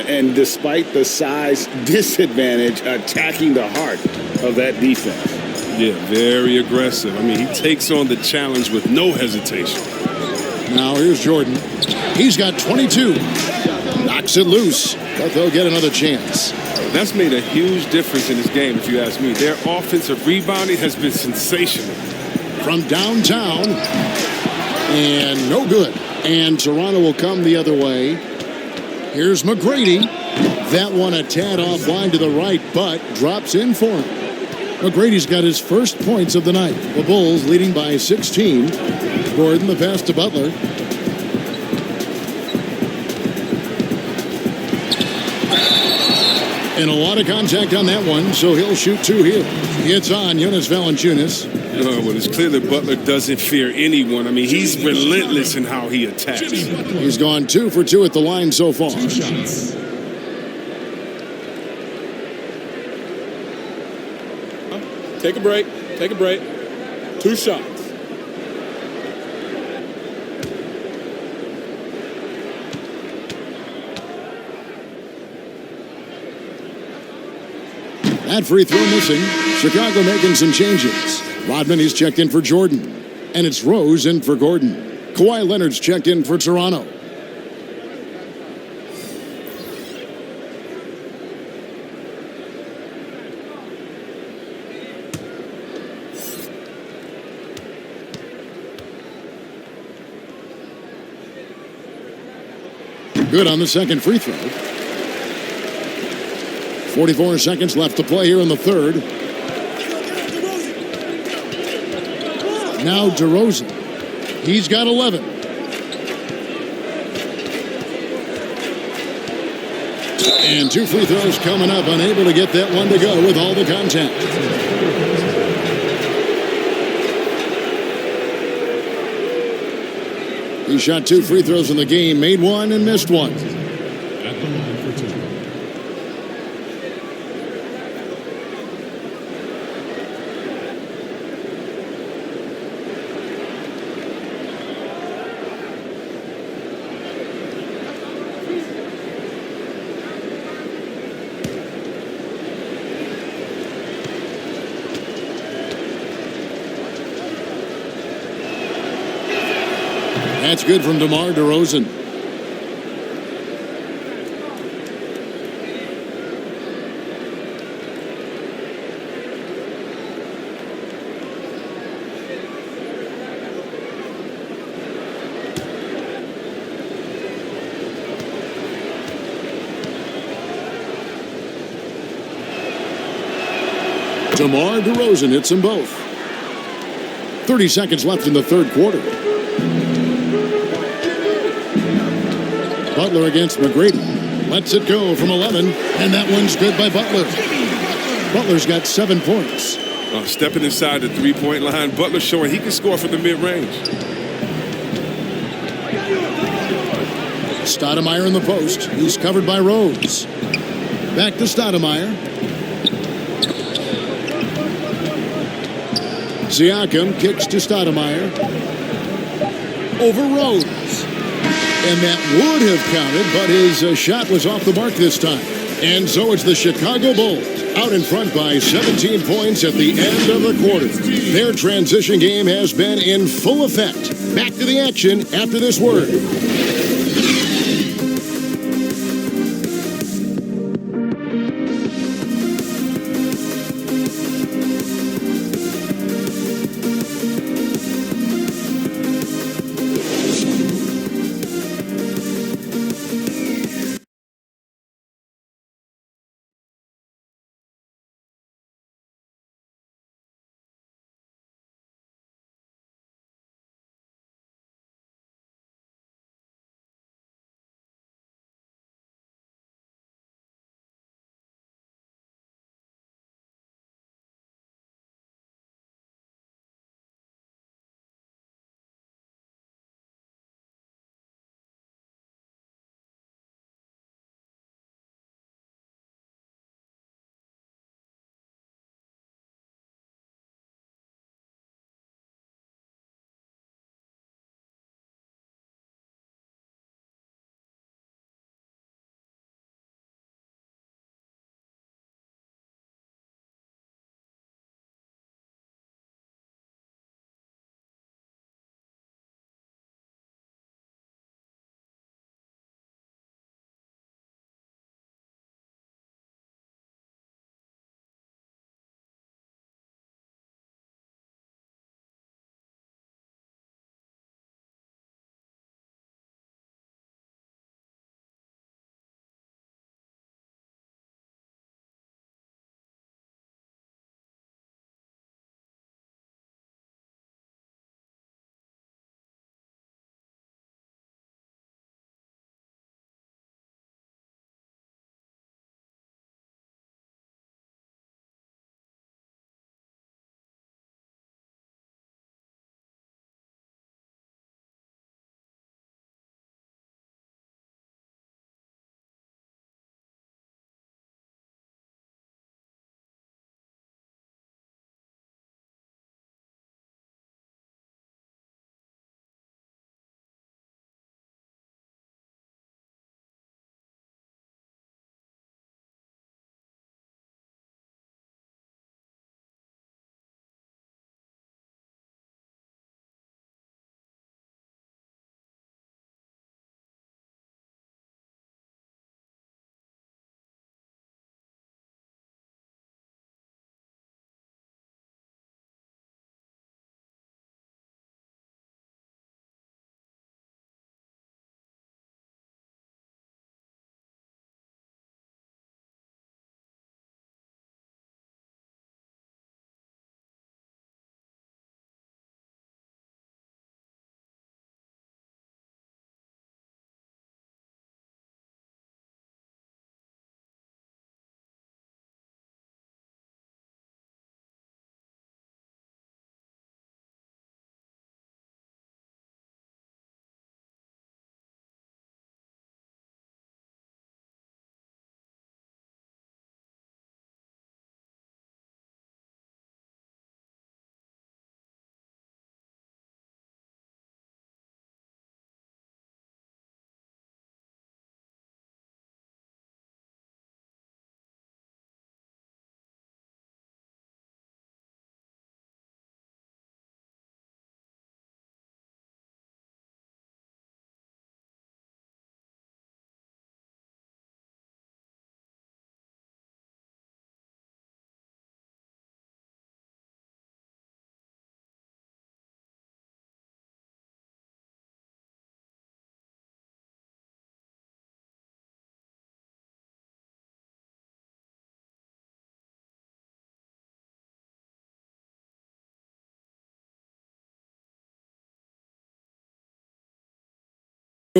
And despite the size disadvantage, attacking the heart of that defense. Yeah, very aggressive. I mean, he takes on the challenge with no hesitation. Now here's Jordan. He's got 22. Knocks it loose, but they'll get another chance. That's made a huge difference in this game, if you ask me. Their offensive rebounding has been sensational. From downtown, and no good. And Toronto will come the other way. Here's McGrady. That one a tad offline to the right, but drops in for him. McGrady's got his first points of the night. The Bulls leading by 16. Gordon the pass to Butler. And a lot of contact on that one, so he'll shoot two here. It's on Jonas Valanciunas. Well, it's clear that Butler doesn't fear anyone. I mean, he's relentless in how he attacks. He's gone 2 for 2 at the line so far. Take a break. Take a break. 2 shots. That free throw missing. Chicago making some changes. Rodman is checked in for Jordan. And it's Rose in for Gordon. Kawhi Leonard's checked in for Toronto. Good on the second free throw. 44 seconds left to play here in the third. Now DeRozan. He's got 11. And 2 free throws coming up. Unable to get that one to go with all the contact. He shot 2 free throws in the game, made one and missed one. At the line for 2. That's good from DeMar DeRozan. DeMar DeRozan hits them both. 30 seconds left in the third quarter. Butler against McGrady. Lets it go from 11, and that one's good by Butler. Butler's got 7 points. Stepping inside the three-point line, Butler showing he can score from the mid-range. Stoudemire in the post. He's covered by Rose. Back to Stoudemire. Siakam kicks to Stoudemire. Over Rose. And that would have counted, but his shot was off the mark this time. And so it's the Chicago Bulls out in front by 17 points at the end of the quarter. Their transition game has been in full effect. Back to the action after this word.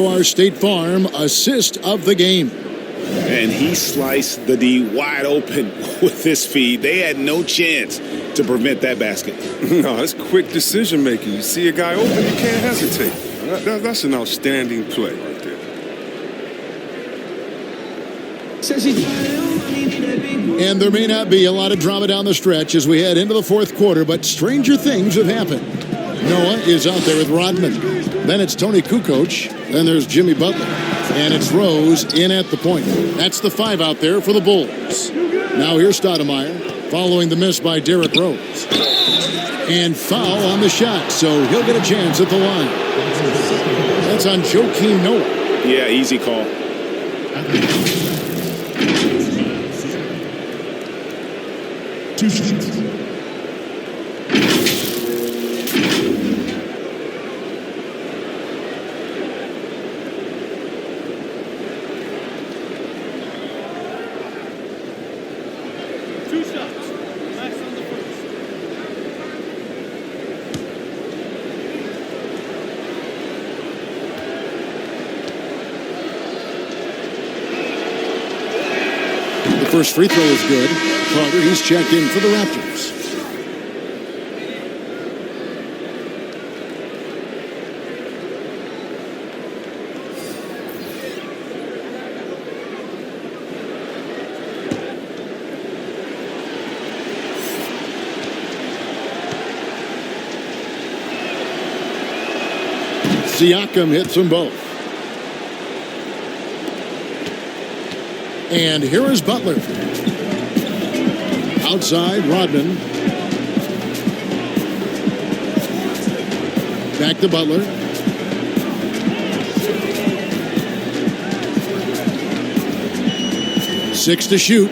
Our State Farm assist of the game. And he sliced the D wide open with this feed. They had no chance to prevent that basket. No, it's quick decision making. You see a guy open, you can't hesitate. That's an outstanding play right there. And there may not be a lot of drama down the stretch as we head into the fourth quarter, but stranger things have happened. Noah is out there with Rodman. Then it's Tony Kukoc. Then there's Jimmy Butler. And it's Rose in at the point. That's the 5 out there for the Bulls. Now here's Stoudemire following the miss by Derrick Rose. And foul on the shot, so he'll get a chance at the line. That's on Joakim Noah. Yeah, easy call. 2 shots. First free throw is good. Carter, he's checked in for the Raptors. Siakam hits them both. And here is Butler. Outside, Rodman. Back to Butler. Six to shoot.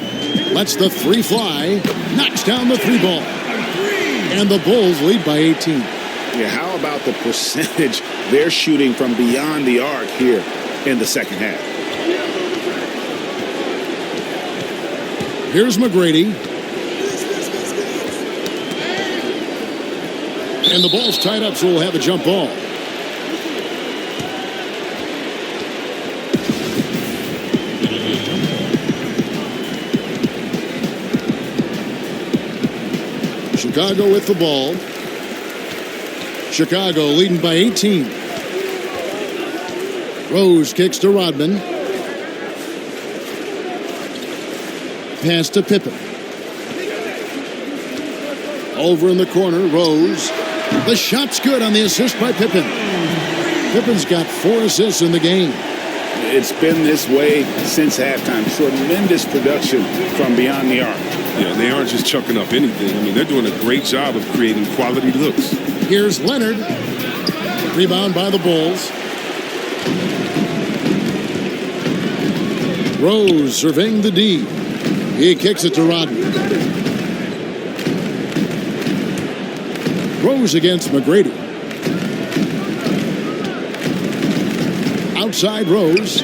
Lets the 3 fly. Knocks down the 3 ball. And the Bulls lead by 18. Yeah, how about the percentage they're shooting from beyond the arc here in the second half? Here's McGrady. And the ball's tied up, so we'll have a jump ball. Chicago with the ball. Chicago leading by 18. Rose kicks to Rodman. Pass to Pippen. Over in the corner, Rose. The shot's good on the assist by Pippen. Pippen's got 4 assists in the game. It's been this way since halftime. Tremendous production from beyond the arc. Yeah, they aren't just chucking up anything. I mean, they're doing a great job of creating quality looks. Here's Leonard. Rebound by the Bulls. Rose surveying the D. He kicks it to Rodman. Rose against McGrady. Outside Rose.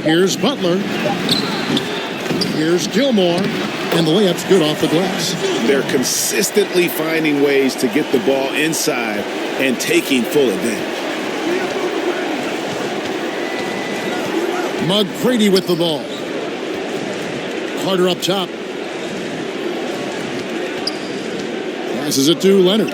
Here's Butler. Here's Gilmore. And the layup's good off the glass. They're consistently finding ways to get the ball inside and taking full advantage. McGrady with the ball. Carter up top. Passes it to Leonard.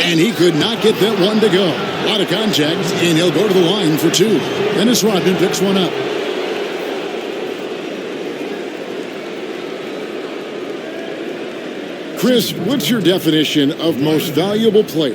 And he could not get that one to go. A lot of contact, and he'll go to the line for 2. Dennis Rodman picks one up. Chris, what's your definition of most valuable player?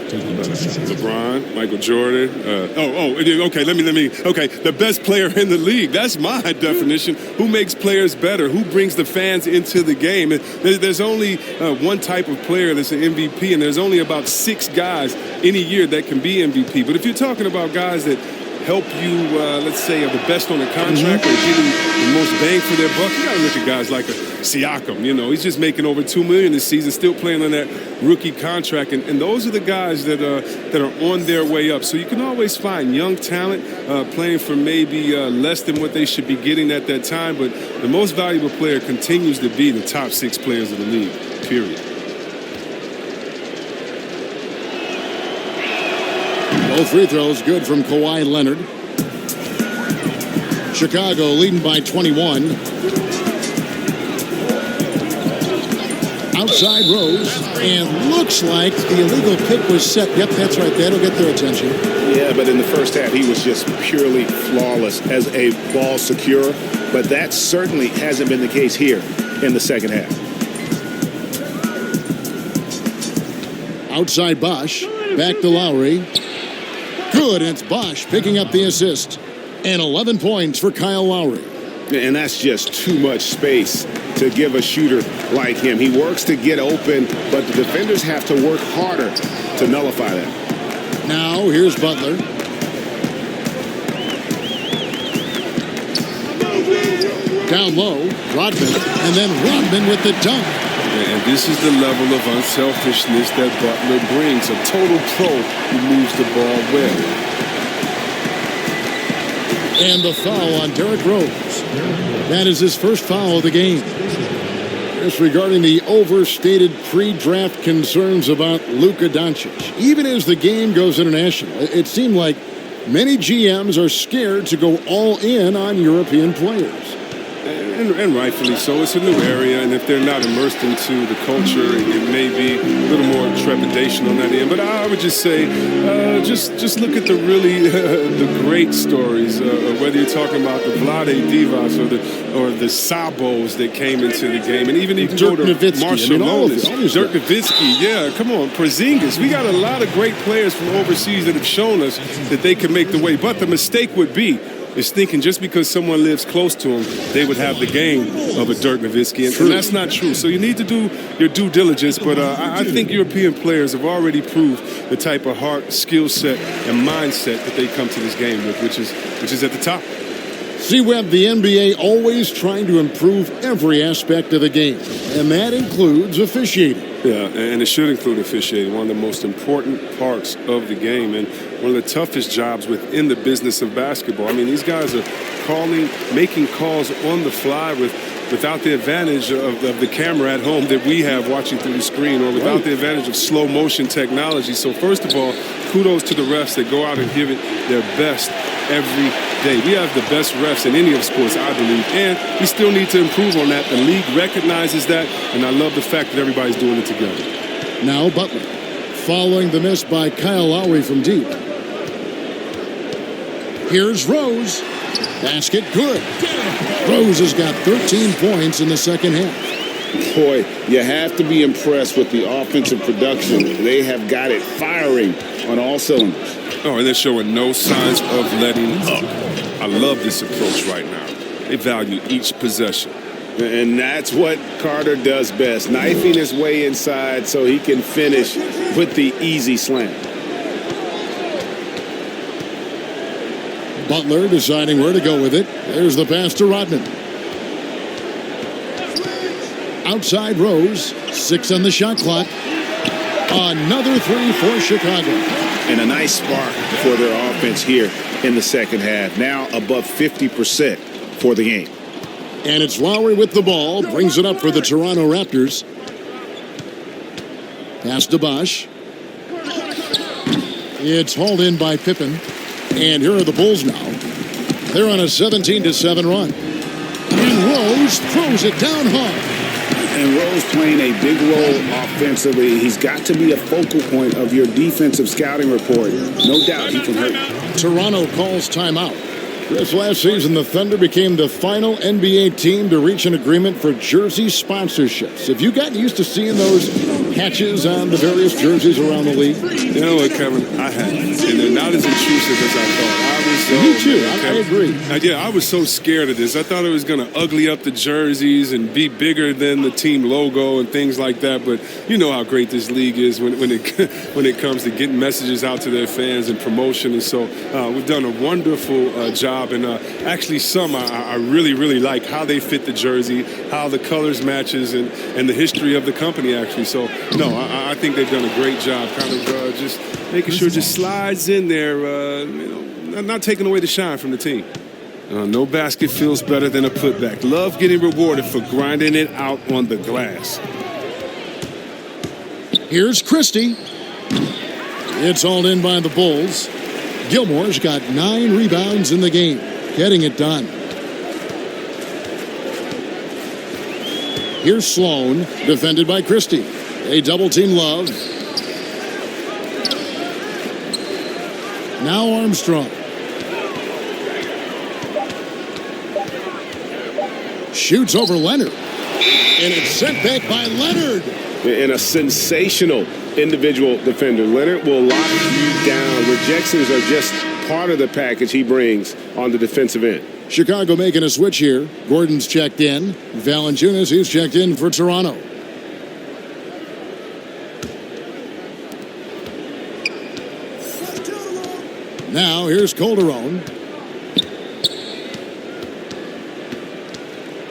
LeBron, Michael Jordan. Okay, let me. Okay, the best player in the league. That's my definition. Who makes players better? Who brings the fans into the game? There's only one type of player that's an MVP, and there's only about 6 guys any year that can be MVP. But if you're talking about guys that help you, let's say, are the best on the contract or getting the most bang for their buck, you got to look at guys like Siakam. You know, he's just making over $2 million this season, still playing on that rookie contract, and those are the guys that are on their way up. So you can always find young talent playing for maybe less than what they should be getting at that time, but the most valuable player continues to be the top 6 players of the league, period. Both free throws good from Kawhi Leonard. Chicago leading by 21. Outside Rose, and looks like the illegal pick was set. Yep, that's right. That'll get their attention. Yeah, but in the first half, he was just purely flawless as a ball securer. But that certainly hasn't been the case here in the second half. Outside Bosch. Back to Lowry. Good, and it's Bosch picking up the assist. And 11 points for Kyle Lowry. And that's just too much space to give a shooter like him. He works to get open, but the defenders have to work harder to nullify that. Now, here's Butler. Down low, Rodman, and then Rodman with the dunk. And this is the level of unselfishness that Butler brings. A total pro who moves the ball well. And the foul on Derrick Rose. That is his first foul of the game. Disregarding the overstated pre-draft concerns about Luka Doncic. Even as the game goes international, it seemed like many GMs are scared to go all in on European players. And rightfully so. It's a new area, and if they're not immersed into the culture, it may be a little more trepidation on that end. But I would just say, just look at the really the great stories. Whether you're talking about the Vlade Divas or the Sabos that came into the game, and even you can go to Marshallonis, Dirk Nowitzki. Yeah, come on, Porzingis. We got a lot of great players from overseas that have shown us that they can make the way. But the mistake would be is thinking just because someone lives close to him, they would have the game of a Dirk Nowitzki, and that's not true. So you need to do your due diligence, but I think European players have already proved the type of heart, skill set, and mindset that they come to this game with, which is at the top. C-Web, the NBA always trying to improve every aspect of the game, and that includes officiating. Yeah, and it should include officiating, one of the most important parts of the game and one of the toughest jobs within the business of basketball. I mean, these guys are making calls on the fly without the advantage of the camera at home that we have watching through the screen, or without the advantage of slow motion technology. So first of all, kudos to the refs that go out and give it their best every day. We have the best refs in any of sports, I believe, and we still need to improve on that. The league recognizes that, and I love the fact that everybody's doing it together. Now Butler, following the miss by Kyle Lowry from deep. Here's Rose. Basket good. Rose has got 13 points in the second half. Boy, you have to be impressed with the offensive production. They have got it firing on all cylinders. Oh, and they're showing no signs of letting up. I love this approach right now. They value each possession. And that's what Carter does best, knifing his way inside so he can finish with the easy slam. Butler deciding where to go with it. There's the pass to Rodman. Outside Rose, 6 on the shot clock. Another 3 for Chicago. And a nice spark for their offense here in the second half. Now above 50% for the game. And it's Lowry with the ball. Brings it up for the Toronto Raptors. Pass to Bosch. It's hauled in by Pippen. And here are the Bulls now. They're on a 17-7 run. And Rose throws it down hard. And Rose playing a big role offensively. He's got to be a focal point of your defensive scouting report. No doubt he can hurt. Toronto calls timeout. This last season, the Thunder became the final NBA team to reach an agreement for jersey sponsorships. Have you gotten used to seeing those patches on the various jerseys around the league? You know what, Kevin? I haven't. And they're not as intrusive as I thought. Me too. I agree. I was so scared of this. I thought it was going to ugly up the jerseys and be bigger than the team logo and things like that. But you know how great this league is when it comes to getting messages out to their fans and promotion. And so we've done a wonderful job. And actually some I really, really like how they fit the jersey, how the colors matches, and the history of the company, actually. So, no, I think they've done a great job kind of just making sure it just slides in there, not taking away the shine from the team. No basket feels better than a putback. Love getting rewarded for grinding it out on the glass. Here's Christie. It's hauled in by the Bulls. Gilmore's got 9 rebounds in the game, getting it done. Here's Sloan, defended by Christie. They double-team Love. Now Armstrong. Shoots over Leonard. And it's sent back by Leonard. In a sensational individual defender. Leonard will lock you down. Rejections are just part of the package he brings on the defensive end. Chicago making a switch here. Gordon's checked in. Valanciunas, he's checked in for Toronto. Now here's Calderon.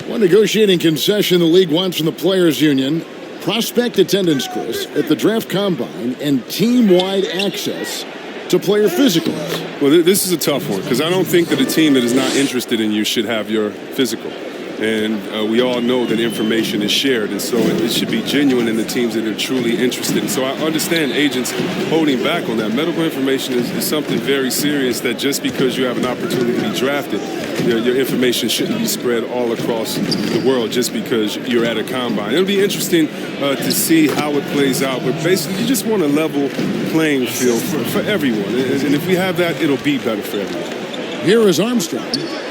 One negotiating concession the league wants from the Players Union: prospect attendance, Chris, at the draft combine and team-wide access to player physicals. Well, this is a tough one because I don't think that a team that is not interested in you should have your physical. And we all know that information is shared, and so it should be genuine in the teams that are truly interested. And so I understand agents holding back on that. Medical information is something very serious that just because you have an opportunity to be drafted, your information shouldn't be spread all across the world just because you're at a combine. It'll be interesting to see how it plays out, but basically you just want a level playing field for everyone. And if we have that, it'll be better for everyone. Here is Armstrong.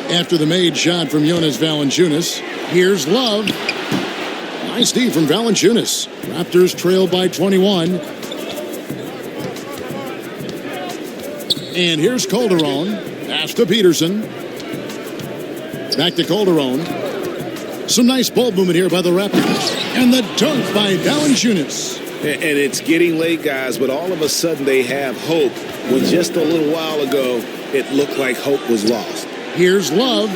After the made shot from Jonas Valanciunas, here's Love. Nice D from Valanciunas. Raptors trail by 21. And here's Calderon. Pass to Peterson. Back to Calderon. Some nice ball movement here by the Raptors. And the dunk by Valanciunas. And it's getting late, guys, but all of a sudden they have hope when just a little while ago it looked like hope was lost. Here's Love.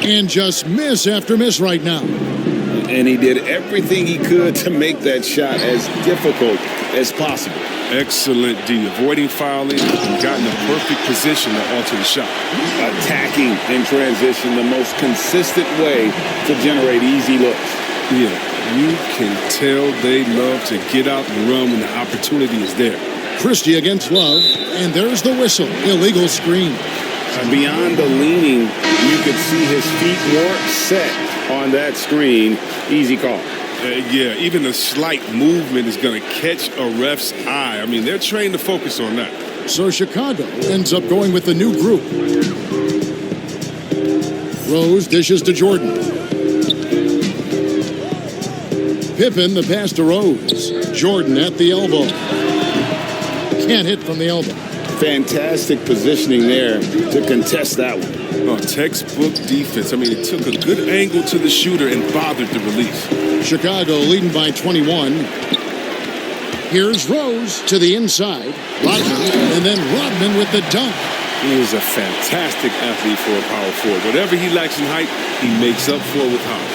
And just miss after miss right now. And he did everything he could to make that shot as difficult as possible. Excellent D. Avoiding fouling and got in the perfect position to alter the shot. Attacking in transition, the most consistent way to generate easy looks. Yeah, you can tell they love to get out and run when the opportunity is there. Christie against Love. And there's the whistle. Illegal screen. Beyond the leaning, you could see his feet weren't set on that screen. Easy call. Yeah, even a slight movement is going to catch a ref's eye. I mean, they're trained to focus on that. So Chicago ends up going with the new group. Rose dishes to Jordan. Pippen, the pass to Rose. Jordan at the elbow. Can't hit from the elbow. Fantastic positioning there to contest that one. Oh, textbook defense. I mean, it took a good angle to the shooter and bothered the release. Chicago leading by 21. Here's Rose to the inside. Rodman, and then Rodman with the dunk. He is a fantastic athlete for a power forward. Whatever he lacks in height, he makes up for with height.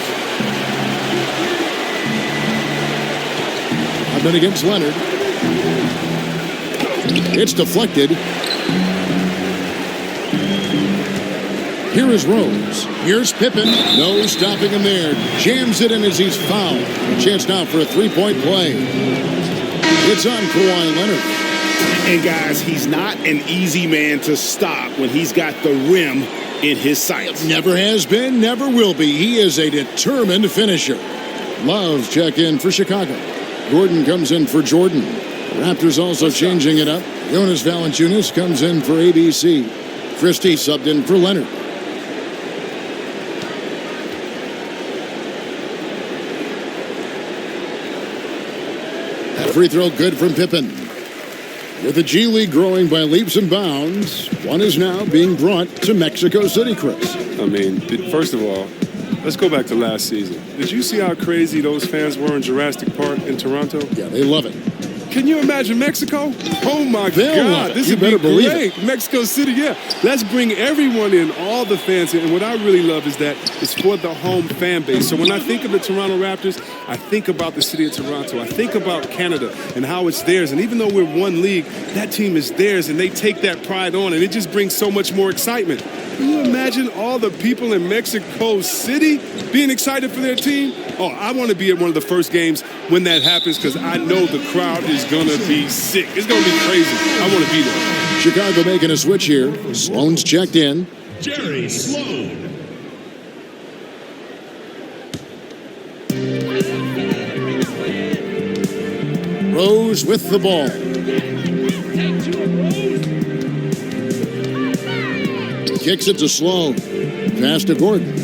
Rodman against Leonard. It's deflected. Here is Rose. Here's Pippen. No stopping him there. Jams it in as he's fouled. A chance now for a three-point play. It's on Kawhi Leonard. And guys, he's not an easy man to stop when he's got the rim in his sights. Never has been, never will be. He is a determined finisher. Love check in for Chicago. Gordon comes in for Jordan. Raptors also changing it up. Jonas Valanciunas comes in for ABC. Christie subbed in for Leonard. That free throw good from Pippen. With the G League growing by leaps and bounds, one is now being brought to Mexico City, Chris. I mean, first of all, let's go back to last season. Did you see how crazy those fans were in Jurassic Park in Toronto? Yeah, they love it. Can you imagine Mexico? Oh, my God. This would be great. Mexico City, yeah. Let's bring everyone in, all the fans in. And what I really love is that it's for the home fan base. So when I think of the Toronto Raptors, I think about the city of Toronto. I think about Canada and how it's theirs. And even though we're one league, that team is theirs, and they take that pride on, and it just brings so much more excitement. Can you imagine all the people in Mexico City being excited for their team? Oh, I want to be at one of the first games when that happens because I know the crowd is going to be sick. It's going to be crazy. I want to be there. Chicago making a switch here. Sloan's checked in. Jerry Sloan. Rose with the ball. Kicks it to Sloan. Pass to Gordon.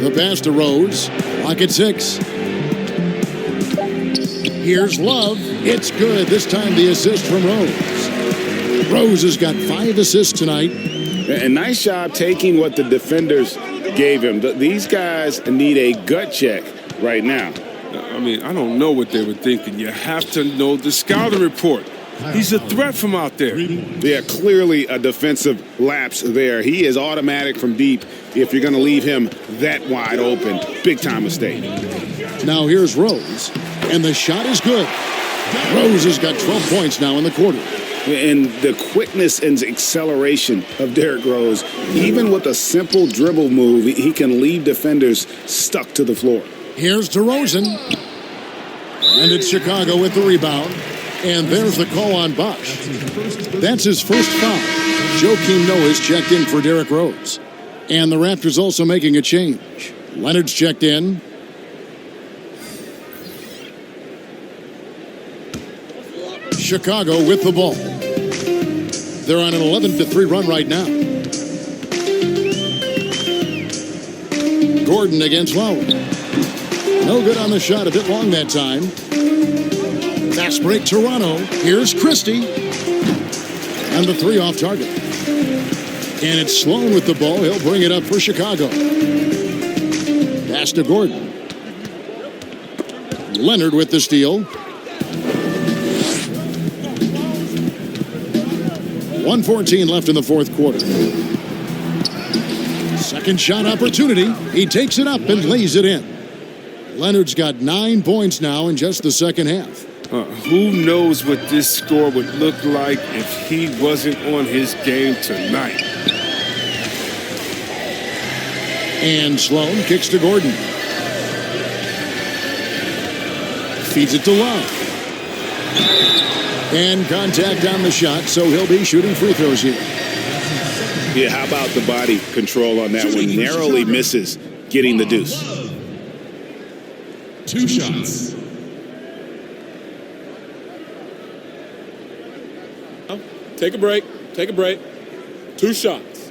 The pass to Rose. Clock at 6. Here's Love. It's good. This time the assist from Rose. Rose has got 5 assists tonight. And nice job taking what the defenders gave him. These guys need a gut check right now. I mean, I don't know what they were thinking. You have to know the scouting report. He's a threat from out there. Yeah, clearly a defensive lapse there. He is automatic from deep if you're going to leave him that wide open. Big time mistake. Now here's Rose, and the shot is good. Rose has got 12 points now in the quarter. And the quickness and acceleration of Derrick Rose, even with a simple dribble move, he can leave defenders stuck to the floor. Here's DeRozan. And it's Chicago with the rebound. And there's the call on Bosch. That's his first foul. Joakim Noah's checked in for Derrick Rose. And the Raptors also making a change. Leonard's checked in. Chicago with the ball. They're on an 11-3 run right now. Gordon against Lowry. No good on the shot, a bit long that time. Fast break Toronto. Here's Christie. And the 3 off target. And it's Sloan with the ball. He'll bring it up for Chicago. Pass to Gordon. Leonard with the steal. 1:14 left in the fourth quarter. Second shot opportunity. He takes it up and lays it in. Leonard's got 9 points now in just the second half. Who knows what this score would look like if he wasn't on his game tonight. And Sloan kicks to Gordon. Feeds it to Love. And contact on the shot, so he'll be shooting free throws here. Yeah, how about the body control on that one? Narrowly misses getting the deuce. 2 shots. Take a break. Take a break. 2 shots.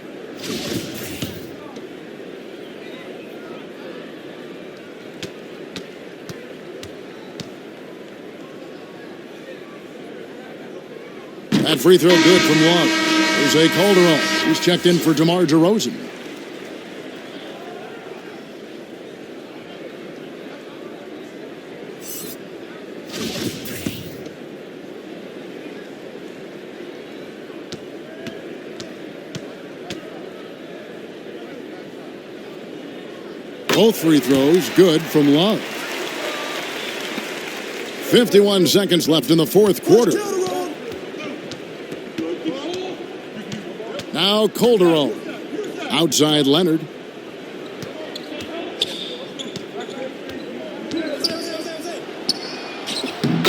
That free throw good from Long. Jose Calderon. He's checked in for DeMar DeRozan. Both free throws good from Love. 51 seconds left in the fourth quarter. Now Calderon. Outside Leonard.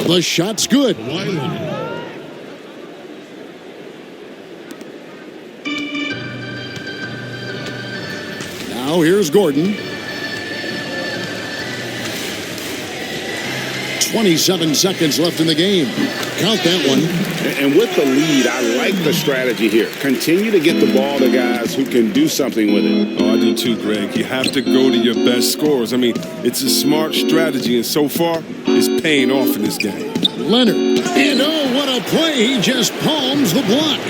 The shot's good. Now here's Gordon. 27 seconds left in the game. Count that one. And with the lead, I like the strategy here. Continue to get the ball to guys who can do something with it. Oh, I do too, Greg. You have to go to your best scorers. I mean, it's a smart strategy, and so far, it's paying off in this game. Leonard. And oh, what a play. He just palms the block.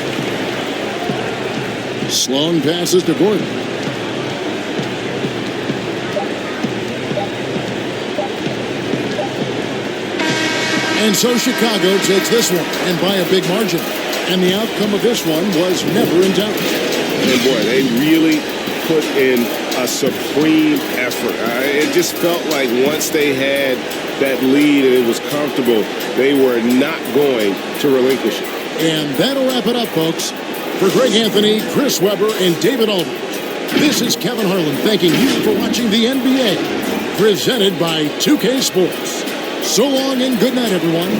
Sloan passes to Gordon. And so Chicago takes this one, and by a big margin. And the outcome of this one was never in doubt. And boy, they really put in a supreme effort. It just felt like once they had that lead and it was comfortable, they were not going to relinquish it. And that'll wrap it up, folks. For Greg Anthony, Chris Webber, and David Aldridge, this is Kevin Harlan thanking you for watching the NBA, presented by 2K Sports. So long and good night, everyone.